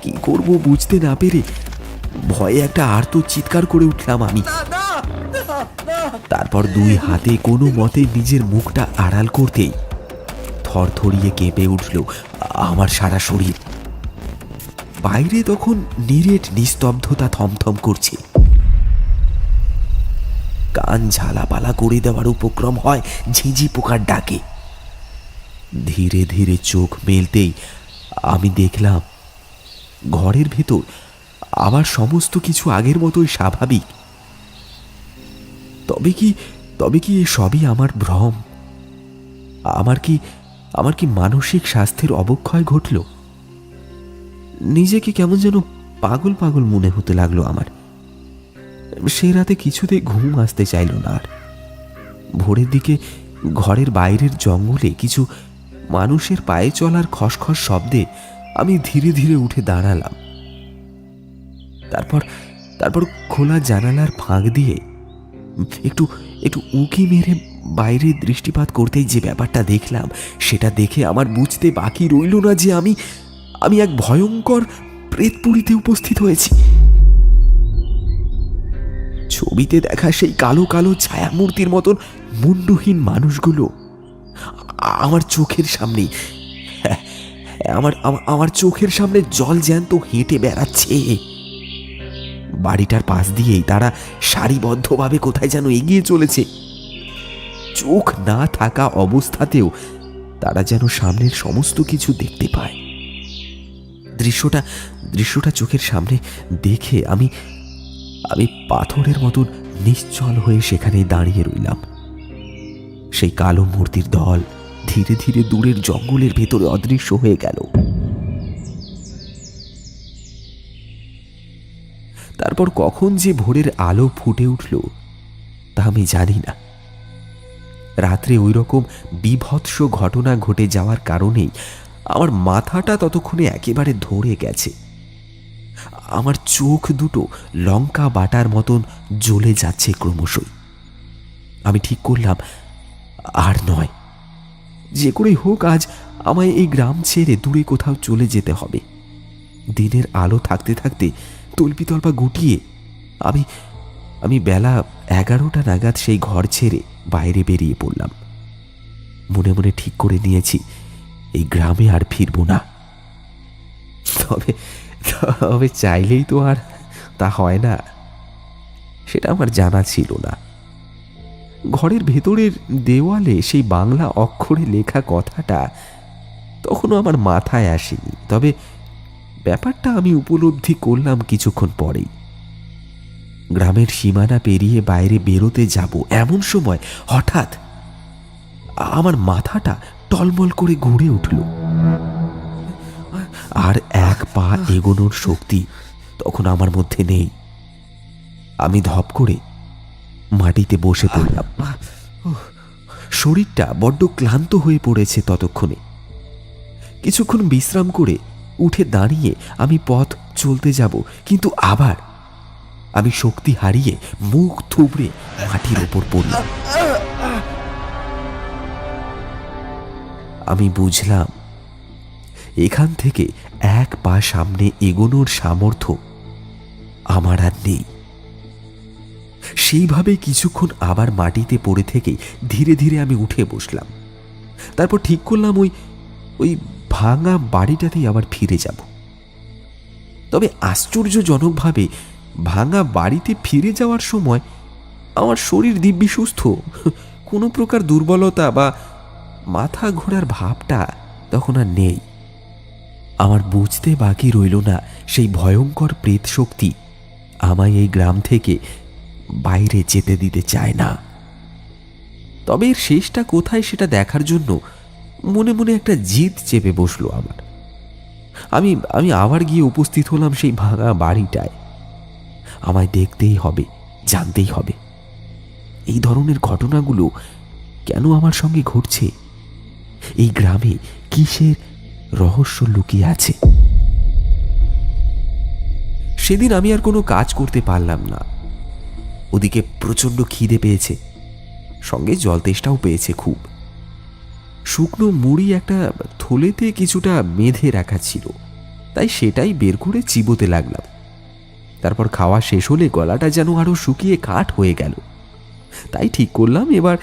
কি করব বুঝতে না পেরে ভয়ে একটা আর্ত চিৎকার করে উঠলাম আমি। তারপর দুই হাতে কোনো মতে নিজের মুখটা আড়াল করতেই থরথরিয়ে কেঁপে উঠল আমার সারা শরীর। বাইরে তখন নিরেট নিস্তব্ধতা থমথম করছে। কান ঝালাপালা করে দেওয়ার উপক্রম হয় ঝিঁঝি পোকার ডাকে। ধীরে ধীরে চোখ মেলতেই আমি দেখলাম ঘরের ভেতর আবার সমস্ত কিছু আগের মতোই স্বাভাবিক। তবে কি সবই আমার ভ্রম? আমার কি মানসিক স্বাস্থ্যের অবক্ষয় ঘটল? নিজেকে কেমন যেন পাগল পাগল মনে হতে লাগলো আমার। সে রাতে কিছুতেই ঘুম আসতে চাইল না আর। ভোরের দিকে ঘরের বাইরের জঙ্গলে কিছু মানুষের পায়ে চলার খসখস শব্দে আমি ধীরে ধীরে উঠে দাঁড়ালাম। তারপর খোলা জানালার ফাঁক দিয়ে একটু উঁকি মেরে বাইরে দৃষ্টিপাত করতেই যে ব্যাপারটা দেখলাম, সেটা দেখে আমার বুঝতে বাকি রইল না যে আমি এক ভয়ঙ্কর প্রেতপুরীতে উপস্থিত হয়েছি। ছবিতে দেখা সেই কালো কালো ছায়ামূর্তির মতন মুন্ডুহীন মানুষগুলো আমার চোখের সামনে আমার চোখের সামনে জল জ্যান্ত হেঁটে বেড়াচ্ছে। বাড়িটার পাশ দিয়েই তারা সারিবদ্ধভাবে কোথায় যেন এগিয়ে চলেছে। চোখ না থাকা অবস্থাতেও তারা যেন সামনের সমস্ত কিছু দেখতে পায়। দৃশ্যটা চোখের সামনে দেখে আমি পাথরের মতন নিশ্চল হয়ে সেখানে দাঁড়িয়ে রইলাম। সেই কালো মূর্তির দল ধীরে ধীরে দূরের জঙ্গলের ভেতরে অদৃশ্য হয়ে গেল। তারপর কখন যে ভোরের আলো ফুটে উঠল তা আমি জানি না। রাত্রে ওই রকম বীভৎস ঘটনা ঘটে যাওয়ার কারণেই আমার মাথাটা ততক্ষণে একেবারে ধরে গেছে। আমার চোখ দুটো লঙ্কা বাটার মতন জ্বলে যাচ্ছে ক্রমশই। আমি ঠিক করলাম আর নয়, যে করেই হোক আজ আমায় এই গ্রাম ছেড়ে দূরে কোথাও চলে যেতে হবে। দিনের আলো থাকতে থাকতে তল্পিতল্পা গুটিয়ে আমি বেলা 11টা নাগাদ সেই ঘর ছেড়ে বাইরে বেরিয়ে পড়লাম। মনে মনে ঠিক করে নিয়েছি এই গ্রামে আর ফিরব না। তবে চাইলেই তো আর তা হয় না, সেটা আমার জানা ছিল না। ঘরের ভেতরের দেওয়ালে সেই বাংলা অক্ষরে লেখা কথাটা তখনও আমার মাথায় আসেনি, তবে ব্যাপারটা আমি উপলব্ধি করলাম কিছুক্ষণ পরেই। গ্রামের সীমানা পেরিয়ে বাইরে বেরোতে যাব এমন সময় হঠাৎ আমার মাথাটা টলমল করে ঘুরে উঠল, আর এক পা এগোনোর শক্তি তখন আমার মধ্যে নেই। আমি ধপ করে মাটিতে বসে পড়লাম। শরীরটা বড্ড ক্লান্ত হয়ে পড়েছে ততক্ষণে। কিছুক্ষণ বিশ্রাম করে উঠে দাঁড়িয়ে আমি পথ চলতে যাব, কিন্তু আবার আমি শক্তি হারিয়ে মুখ থুবড়ে মাটির ওপর পড়লাম। আমি বুঝলাম এখান থেকে এক পা সামনে এগোনোর সামর্থ্য আমার আর নেই। সেইভাবে কিছুক্ষণ আবার মাটিতে পড়ে থেকে ধীরে ধীরে আমি উঠে বসলাম। তারপর ঠিক করলাম ওই ওই ভাঙা বাড়িটাতেই আবার ফিরে যাব। তবে আশ্চর্যজনকভাবে ভাঙা বাড়িতে ফিরে যাওয়ার সময় আমার শরীর দিব্যি সুস্থ, কোনো প্রকার দুর্বলতা বা মাথা ঘোরার ভাবটা তখন আর নেই। আমার বুঝতে বাকি রইল না সেই ভয়ঙ্কর প্রেত শক্তি আমায় এই গ্রাম থেকে বাইরে যেতে দিতে চায় না। তবে এর শেষটা কোথায় সেটা দেখার জন্য মনে মনে একটা জিদ চেপে বসলো আমার। আমি আমি আবার গিয়ে উপস্থিত হলাম সেই ভাঙা বাড়িটায়। আমায় দেখতেই হবে, জানতেই হবে এই ধরনের ঘটনাগুলো কেন আমার সঙ্গে ঘটছে, এই গ্রামে কিসের রহস্য লুকিয়ে আছে। সেদিন আমি আর কোনো কাজ করতে পারলাম না। ওদিকে প্রচণ্ড খিদে পেয়েছে, সঙ্গে জল তেষ্টাও পেয়েছে খুব। শুকনো মুড়ি একটা থলেতে কিছুটা বেঁধে রাখা ছিল, তাই সেটাই বের করে চিবোতে লাগলাম। তারপর খাওয়া শেষ হলে গলাটা যেন আরো শুকিয়ে কাঠ হয়ে গেল। তাই ঠিক করলাম এবার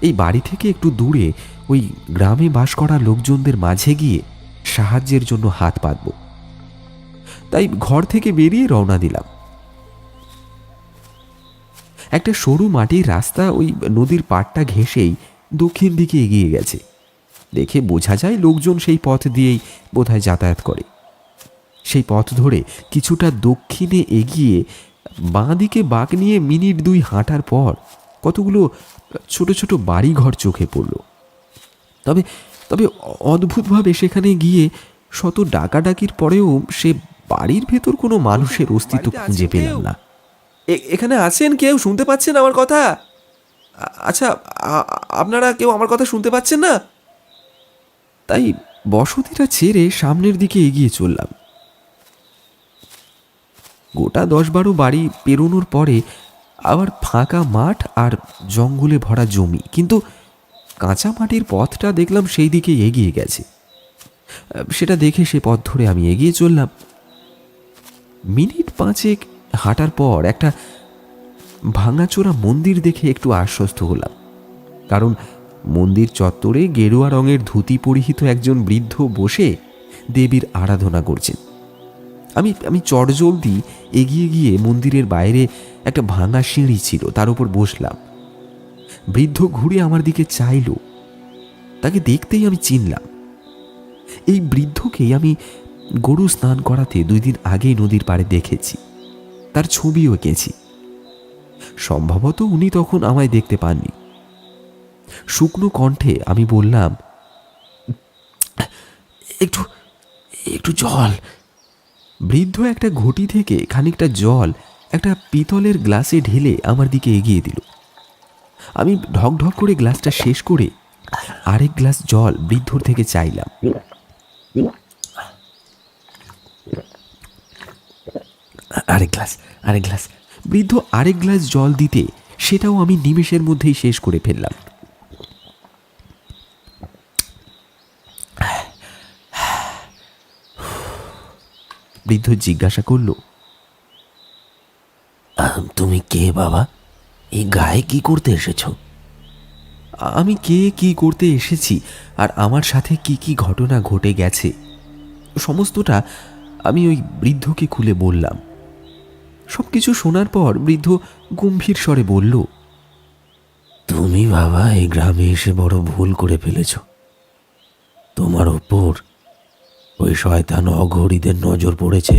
এই বাড়ি থেকে একটু দূরে ওই গ্রামে বাস করা লোকজনদের মাঝে গিয়ে সাহায্যের জন্য হাত পাতব। তাই ঘর থেকে বেরিয়ে রওনা দিলাম। একটা সরু মাটির রাস্তা ওই নদীর পাড়টা ঘেঁষেই দক্ষিণ দিকে এগিয়ে গেছে। দেখে বোঝা যায় লোকজন সেই পথ দিয়েই বোধহয় যাতায়াত করে। সেই পথ ধরে কিছুটা দক্ষিণে এগিয়ে বাঁ দিকে বাঁক নিয়ে মিনিট 2 হাঁটার পর কতগুলো ছোট ছোট বাড়িঘর চোখে পড়ল। তবে তবে অদ্ভুতভাবে সেখানে গিয়ে শত ডাকাডাকির পরেও সে বাড়ির ভেতর কোনো মানুষের অস্তিত্ব খুঁজে পেলাম না। এখানে আছেন কেউ? শুনতে পাচ্ছেন আমার কথা? আচ্ছা, আপনারা কেউ আমার কথা শুনতে পাচ্ছেন না? তাই বসতিটা ছেড়ে সামনের দিকে এগিয়ে চললাম। গোটা 10-12 বাড়ি পেরোনোর পরে আবার ফাঁকা মাঠ আর জঙ্গলে ভরা জমি, কিন্তু কাঁচা মাটির পথটা দেখলাম সেই দিকে এগিয়ে গেছে। সেটা দেখে সে পথ ধরে আমি এগিয়ে চললাম। মিনিট 5 হাঁটার পর একটা ভাঙাচোরা মন্দির দেখে একটু আশ্বস্ত হলাম, কারণ মন্দির চত্বরে গেরুয়া রঙের ধুতি পরিহিত একজন বৃদ্ধ বসে দেবীর আরাধনা করছেন। আমি চটজলদি এগিয়ে গিয়ে মন্দিরের বাইরে একটা ভাঙা সিঁড়ি ছিল, তার উপর বসলাম। বৃদ্ধ ঘুরে আমার দিকে চাইল। তাকে দেখতেই আমি চিনলাম। এই বৃদ্ধকেই আমি গরু স্নান করাতে 2 দিন আগেই নদীর পাড়ে দেখেছি, তার ছবিও এঁকেছি। সম্ভবত উনি তখন আমায় দেখতে পাননি। শুকনো কণ্ঠে আমি বললাম, একটু একটু জল। বৃদ্ধ একটা ঘটি থেকে খানিকটা জল একটা পিতলের গ্লাসে ঢেলে আমার দিকে এগিয়ে দিল। আমি ঢকঢক করে গ্লাসটা শেষ করে আরেক গ্লাস জল বৃদ্ধর থেকে চাইলাম। আরেক গ্লাস। বৃদ্ধ আরেক গ্লাস জল দিতে সেটাও আমি নিমেষের মধ্যেই শেষ করে ফেললাম। বৃদ্ধ জিজ্ঞাসা করল, তুমি কে বাবা? এই গায়ে কি করতে এসেছ? আমি কে, কি করতে এসেছি, আর আমার সাথে কি কি ঘটনা ঘটে গেছে সমস্তটা আমি ওই বৃদ্ধকে খুলে বললাম। সবকিছু শোনার পর বৃদ্ধ গম্ভীর স্বরে বলল, তুমি বাবা এই গ্রামে এসে বড় ভুল করে ফেলেছ। তোমার ওপর ওই শয়তান অঘরীদের নজর পড়েছে।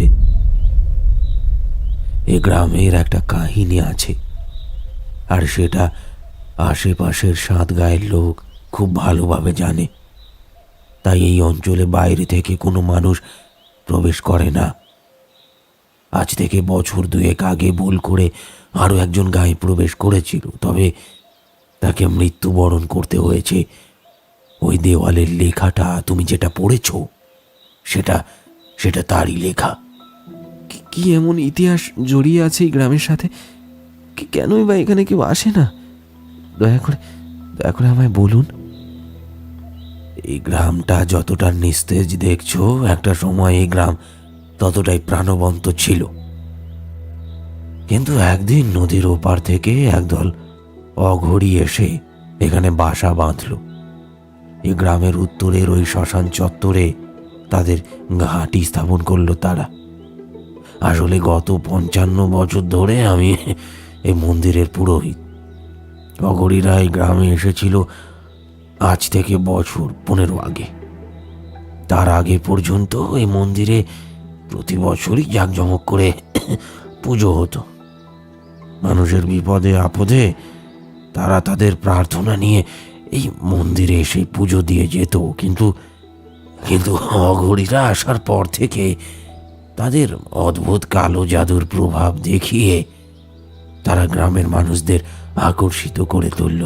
এ গ্রামের একটা কাহিনী আছে, আর সেটা আশেপাশের 7 গায়ের লোক খুব ভালোভাবে জানে। তাই এই অঞ্চলে বাইরে থেকে কোনো মানুষ প্রবেশ করে না। আজ থেকে বছর 2 আগে ভুল করে আরও একজন গায়ে প্রবেশ করেছিল, তবে তাকে মৃত্যুবরণ করতে হয়েছে। ওই দেওয়ালের লেখাটা তুমি যেটা পড়েছ সেটা তারই লেখা। কি এমন ইতিহাস জড়িয়ে আছে এই গ্রামের সাথে? কেনই বা এখানে কেউ আসে না? দয়া করে আমায় বলুন। এই গ্রামটা যতটা নিস্তেজ দেখছো, একটা সময় এই গ্রাম ততটাই প্রাণবন্ত ছিল। কিন্তু একদিন নদীর ওপার থেকে একদল অঘরী এসে এখানে বাসা বাঁধল। এই গ্রামের উত্তরের ওই শ্মশান চত্বরে তাদের ঘাঁটি স্থাপন করলো তারা। আসলে গত 55 বছর ধরে আমি এই মন্দিরের পুরোহিত। অঘরীরা এই গ্রামে এসেছিল আজ থেকে বছর 15 আগে। তার আগে পর্যন্ত এই মন্দিরে প্রতি বছরই জাঁকজমক করে পুজো হতো। মানুষের বিপদে আপদে তারা তাদের প্রার্থনা নিয়ে এই মন্দিরে এসে পুজো দিয়ে যেত। কিন্তু কিন্তু অঘরীরা আসার পর থেকে তাদের অদ্ভুত কালো জাদুর প্রভাব দেখিয়ে তারা গ্রামের মানুষদের আকর্ষিত করে তুলল।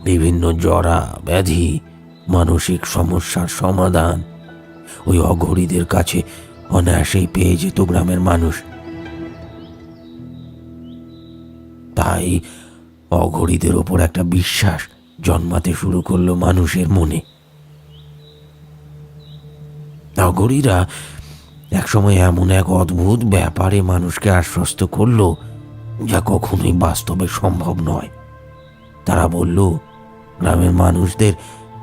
বিভিন্ন জরা ব্যাধি, মানসিক সমস্যার সমাধান ওই অঘরীদের কাছে অনায়াসেই পেয়ে যেত গ্রামের মানুষ। তাই অঘরীদের ওপর একটা বিশ্বাস জন্মাতে শুরু করলো মানুষের মনে। অঘরীরা একসময় এমন এক অদ্ভুত ব্যাপারে মানুষকে আশ্বস্ত করলো যা কখনোই বাস্তবে সম্ভব নয়। তারা বলল, গ্রামের মানুষদের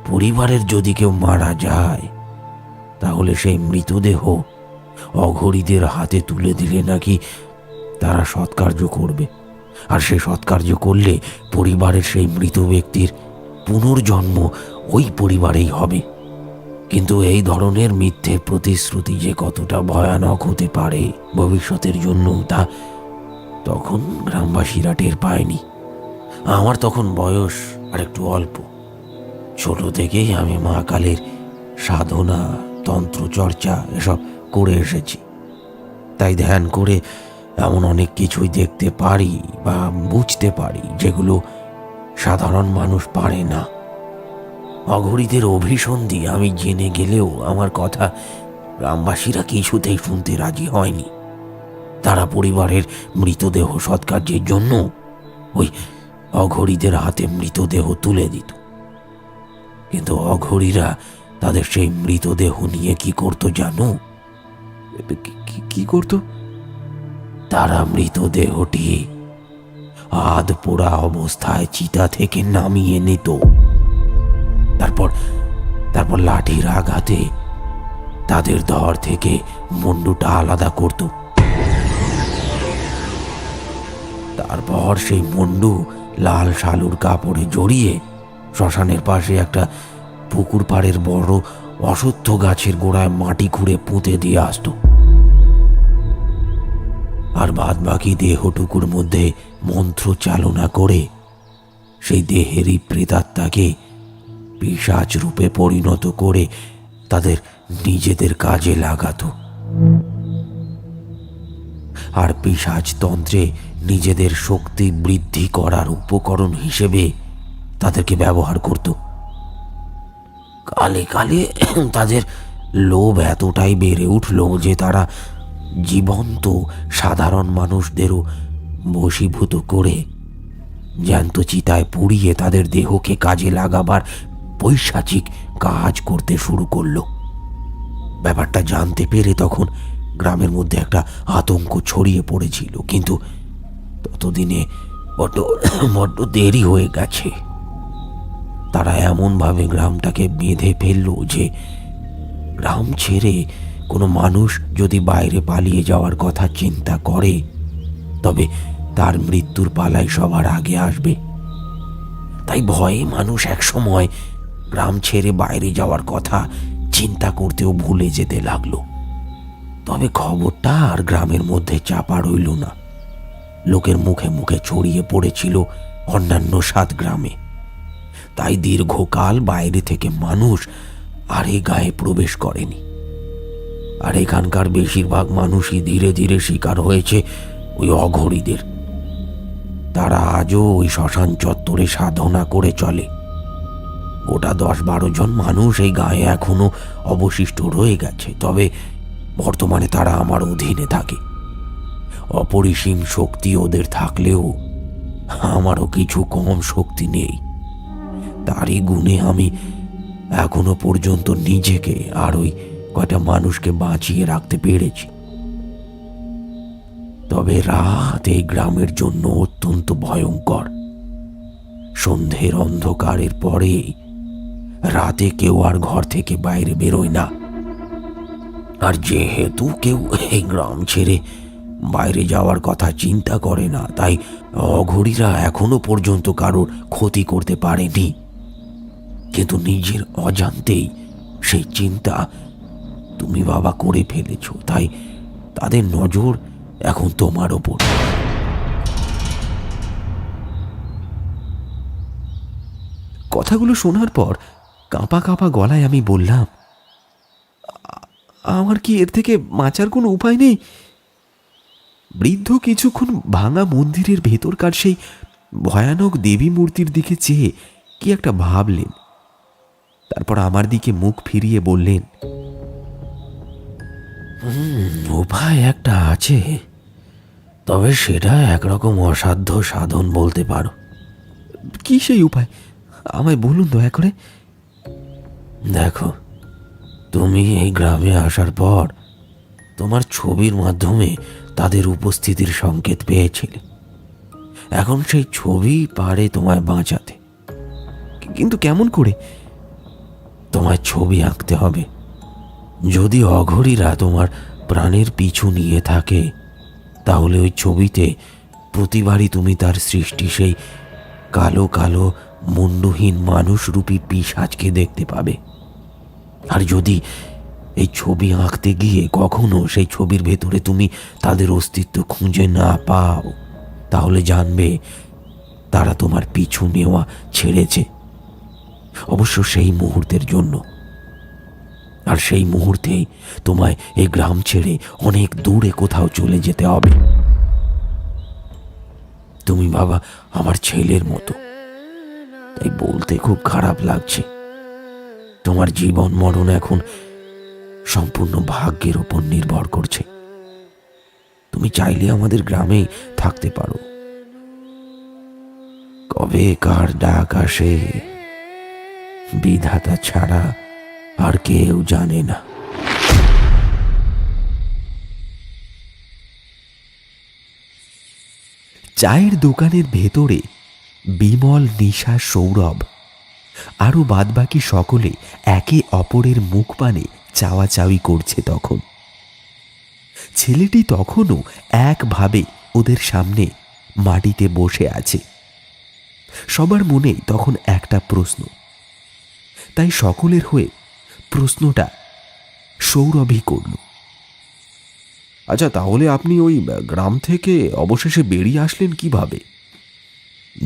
পরিবারের যদি কেউ মারা যায় তাহলে সেই মৃতদেহ অঘরীদের হাতে তুলে দিলে নাকি তারা সৎকার্য করবে, আর সে সৎকার্য করলে পরিবারের সেই মৃত ব্যক্তির পুনর্জন্ম ওই পরিবারেই হবে। কিন্তু এই ধরনের মিথ্যে প্রতিশ্রুতি যে কতটা ভয়ানক হতে পারে ভবিষ্যতের জন্য তা তখন গ্রামবাসীরা টের পায়নি। আমার তখন বয়স আর একটু অল্প। ছোট থেকেই আমি মা কালীর সাধনা, তন্ত্রচর্চা এসব করে এসেছি। তাই ধ্যান করে এমন অনেক কিছুই দেখতে পারি বা বুঝতে পারি যেগুলো সাধারণ মানুষ পারে না। অঘরীদের অভিসন্ধি আমি জেনে গেলেও আমার কথা গ্রামবাসীরা কিছুতেই শুনতে রাজি হয়নি। তারা পরিবারের মৃতদেহ সৎকার্যের জন্য ওই অঘরীদের হাতে মৃতদেহ তুলে দিত। কিন্তু অঘরীরা তাদের সেই মৃতদেহ নিয়ে কি করতো জানো? কি করতো? তারা মৃতদেহটি আধ পোড়া অবস্থায় চিতা থেকে নামিয়ে নিত। তারপর লাঠির আঘাতে তাদের ধর থেকে মুন্ডুটা আলাদা করত। তারপর সেই মুন্ডু লাল শালুর কাপড়ে জড়িয়ে শ্মশানের পাশে একটা পুকুর পাড়ের বড় অশ্বত্থ গাছের গোড়ায় মাটি খুঁড়ে পুঁতে দিয়ে আসত। আর বাদ বাকি দেহটুকুর মধ্যে মন্ত্র চালনা করে সেই দেহেরই প্রেতাত্মাকে পিশাচ রূপে পরিণত করে তাদের নিজেদের কাজে লাগাতো। আর পিশাচ তন্ত্রে নিজেদের শক্তি বৃদ্ধি করার উপকরণ হিসেবে তাদেরকে ব্যবহার করত। কালে কালে তাদের লোভ এতটাই বেড়ে উঠল যে তারা জীবন্ত সাধারণ মানুষদেরও বশীভূত করে জ্যান্ত চিতায় পুড়িয়ে তাদের দেহকে কাজে লাগাবার পৈশাচিক কাজ করতে শুরু করলো। ব্যাপারটা জানতে পেরে তখন গ্রামের মধ্যে একটা আতঙ্ক ছড়িয়ে পড়েছিল, কিন্তু ততদিনে বড্ড দেরি হয়ে গেছে। তারা এমনভাবে গ্রামটাকে বেঁধে ফেলল যে গ্রাম ছেড়ে কোনো মানুষ যদি বাইরে পালিয়ে যাওয়ার কথা চিন্তা করে তবে তার মৃত্যুর পালাই সবার আগে আসবে। তাই ভয়ে মানুষ একসময় গ্রাম ছেড়ে বাইরে যাওয়ার কথা চিন্তা করতেও ভুলে যেতে লাগলো। তবে খবরটা আর গ্রামের মধ্যে চাপা রইল না। লোকের মুখে মুখে ছড়িয়ে পড়েছিল অন্যান্য 7 গ্রামে। তাই দীর্ঘকাল বাইরে থেকে মানুষ আর এই গায়ে প্রবেশ করেনি। আর এখানকার বেশিরভাগ মানুষই ধীরে ধীরে শিকার হয়েছে ওই অঘরীদের। তারা আজও ওই শ্মশান চত্বরে সাধনা করে চলে। গোটা 10-12 জন মানুষ এই গায়ে এখনো অবশিষ্ট রয়ে গেছে। তবে বর্তমানে তারা আমার অধীনে থাকে। অপরিসীম শক্তি ওদের থাকলেও আমারও কিছু কম শক্তি নেই। তারই গুণে আমি এখনো পর্যন্ত নিজেকে আর ওই কয়টা মানুষকে বাঁচিয়ে রাখতে পেরেছি। তবে রাত এই গ্রামের জন্য অত্যন্ত ভয়ঙ্কর। সন্ধ্যের অন্ধকারের পরে রাতে কেউ আর ঘর থেকে বাইরে বেরোয় না। আর যেহেতু কেউ এই গ্রাম ছেড়ে বাইরে যাওয়ার কথা চিন্তা করে না, তাই অঘরীরা এখনো পর্যন্ত কারোর ক্ষতি করতে পারেনি। কিন্তু নিজের অজান্তেই সেই চিন্তা তুমি বাবা করে ফেলেছ, তাই তাদের নজর এখন তোমার ওপর। কথাগুলো শোনার পর কাঁপা কাঁপা গলায় আমি বললাম, আমার কি এর থেকে বাঁচার কোনো উপায় নেই? বৃদ্ধ কিছুক্ষণ ভাঙা মন্দিরের ভেতরকার সেই ভয়ানক দেবী মূর্তির দিকে চেয়ে কি একটা ভাবলেন। তারপর আমার দিকে মুখ ফিরিয়ে বললেন, উপায় একটা আছে, তবে সেটা একরকম অসাধ্য সাধন বলতে পারো। কি সেই উপায়, আমায় বলুন দয়া করে। দেখো, তুমি এই গ্রামে আসার পর তোমার ছবির মাধ্যমে তাদের উপস্থিতির সংকেত পেয়েছিলে। এখন সেই ছবি পারে তোমায় বাঁচাতে। কিন্তু কেমন করে? তোমায় ছবি আঁকতে হবে। যদি অঘরীরা তোমার প্রাণের পিছু নিয়ে থাকে, তাহলে ওই ছবিতে প্রতিবারই তুমি তার সৃষ্টি সেই কালো কালো মুন্ডহীন মানুষরূপী পিশাচকে দেখতে পাবে। আর যদি এই ছবি আঁকতে গিয়ে কখনো সেই ছবির ভেতরে তুমি তাদের অস্তিত্ব খুঁজে না পাও, তাহলে জানবে তারা তোমার পিছু নেওয়া ছেড়েছে, অবশ্য সেই মুহূর্তের জন্য। আর সেই মুহূর্তেই তোমায় এই গ্রাম ছেড়ে অনেক দূরে কোথাও চলে যেতে হবে। তুমি বাবা আমার ছেলের মতো, তাই বলতে খুব খারাপ লাগছে। তোমার জীবন মরণ এখন সম্পূর্ণ ভাগ্যের উপর নির্ভর করছে। তুমি চাইলে আমাদের গ্রামেই থাকতে পারো। কবে কার ডাক আসে বিধাতা ছাড়া আর কেউ জানে না। চায়ের দোকানের ভেতরে বিমল, নিশা, সৌরভ আরও বাদবাকি সকলে একে অপরের মুখ পানে চাওয়াচাওয়ি করছে। তখন ছেলেটি তখনও একভাবে ওদের সামনে মাটিতে বসে আছে। সবার মনে তখন একটা প্রশ্ন, তাই সকলের হয়ে প্রশ্নটা সৌরভই করল। আচ্ছা, তাহলে আপনি ওই গ্রাম থেকে অবশেষে বেরিয়ে আসলেন কিভাবে?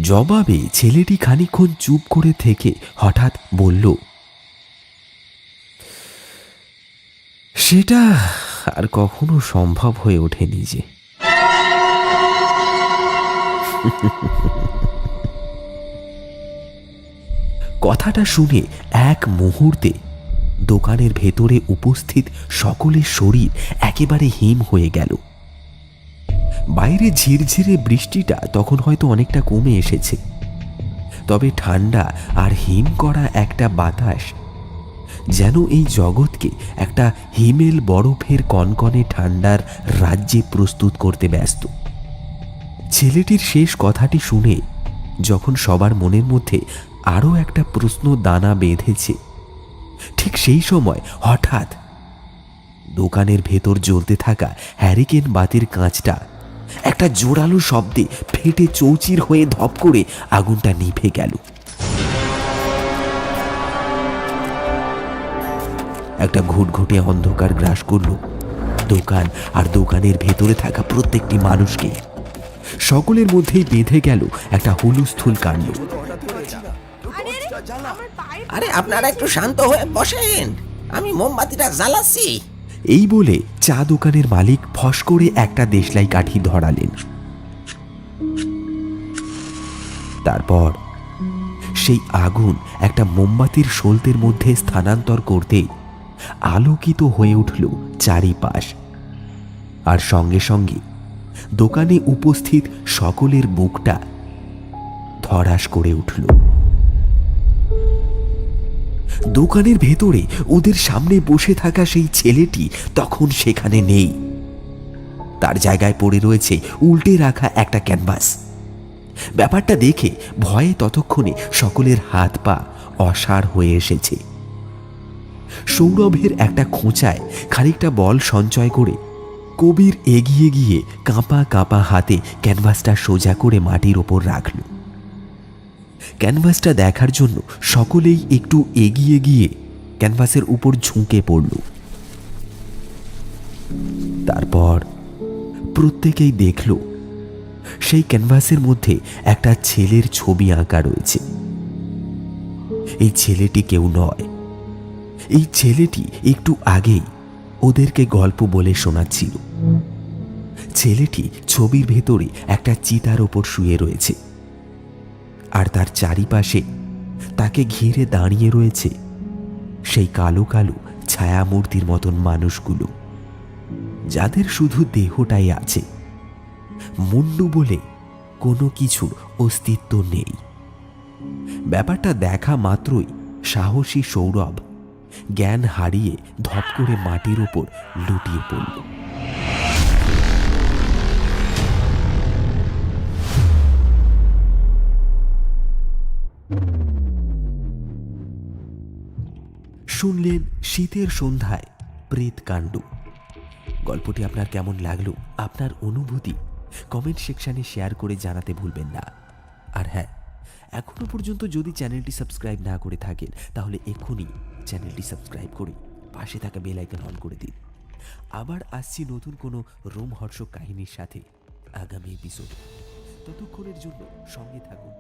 জবাবে ছেলেটি খানিকক্ষণ চুপ করে থেকে হঠাৎ বলল, সেটা আর কখনো সম্ভব হয়ে ওঠেনি যে। কথাটা শুনে এক মুহূর্তে দোকানের ভেতরে উপস্থিত সকলের শরীর একেবারে হিম হয়ে গেল। বাইরে ঝিরঝিরে বৃষ্টিটা তখন হয়তো অনেকটা কমে এসেছে, তবে ঠান্ডা আর হিম করা একটা বাতাস যেন এই জগৎকে একটা হিমেল বরফের কনকনে ঠান্ডার রাজ্যে প্রস্তুত করতে ব্যস্ত। ছেলেটির শেষ কথাটি শুনে যখন সবার মনের মধ্যে আরও একটা প্রশ্ন দানা বেঁধেছে, ঠিক সেই সময় হঠাৎ দোকানের ভেতর জ্বলতে থাকা হ্যারিকেন বাতির কাঁচটা একটা জোরালো শব্দে ফেটে চৌচির হয়ে ধপ করে আগুনটা নিভে গেল। একটা ঘুটঘুটে অন্ধকার গ্রাস করল দোকান আর দোকানের ভেতরে থাকা প্রত্যেকটি মানুষকে। সকলের মধ্যেই বেঁধে গেল একটা হুলুস্থুল কাণ্ড। আরে আপনারা একটু শান্ত হয়ে বসেন, আমি মোমবাতিটা জ্বালাচ্ছি। এই বলে চা দোকানের মালিক ফস করে একটা দেশলাই কাঠি ধরালেন। তারপর সেই আগুন একটা মোমবাতির সলতের মধ্যে স্থানান্তর করতে আলোকিত হয়ে উঠল চারিপাশ। আর সঙ্গে সঙ্গে দোকানে উপস্থিত সকলের বুকটা ধড়াস করে উঠল। দোকানের ভেতরে ওদের সামনে বসে থাকা সেই ছেলেটি তখন সেখানে নেই। তার জায়গায় পড়ে রয়েছে উল্টে রাখা একটা ক্যানভাস। ব্যাপারটা দেখে ভয়ে ততক্ষণে সকলের হাত পা অসাড় হয়ে এসেছে। সৌরভের একটা খোঁচায় খানিকটা বল সঞ্চয় করে কবির এগিয়ে গিয়ে কাঁপা কাঁপা হাতে ক্যানভাসটা সোজা করে মাটির ওপর রাখল। ক্যানভাসটা দেখার জন্য সকলেই একটু এগিয়ে গিয়ে ক্যানভাসের উপর ঝুঁকে পড়ল। তারপর প্রত্যেকেই দেখল সেই ক্যানভাসের মধ্যে একটা ছেলের ছবি আঁকা রয়েছে। এই ছেলেটি কেউ নয়, এই ছেলেটি একটু আগেই ওদেরকে গল্প বলে শোনাচ্ছিল। ছেলেটি ছবির ভেতরে একটা চিতার ওপর শুয়ে রয়েছে, আর তার চারিপাশে তাকে ঘিরে দাঁড়িয়ে রয়েছে সেই কালো কালো ছায়ামূর্তির মতন মানুষগুলো, যাদের শুধু দেহটাই আছে, মুন্ডু বলে কোনো কিছুর অস্তিত্ব নেই। ব্যাপারটা দেখা মাত্রই সাহসী সৌরভ জ্ঞান হারিয়ে ধপ করে মাটির ওপর লুটিয়ে পড়ল। শুনলেন শীতের সন্ধ্যায় প্রেতকাণ্ড। গল্পটি আপনার কেমন লাগলো, আপনার অনুভূতি কমেন্ট সেকশনে শেয়ার করে জানাতে ভুলবেন না। আর হ্যাঁ, এখনো পর্যন্ত যদি চ্যানেলটি সাবস্ক্রাইব না করে থাকেন তাহলে এক্ষুনি চ্যানেলটি সাবস্ক্রাইব করে পাশে থাকা বেল আইকন অন করে দিন। আবার আসছি নতুন কোনো রোমহর্ষক কাহিনীর সাথে আগামী এপিসোডে। ততক্ষণের জন্য সঙ্গে থাকুন।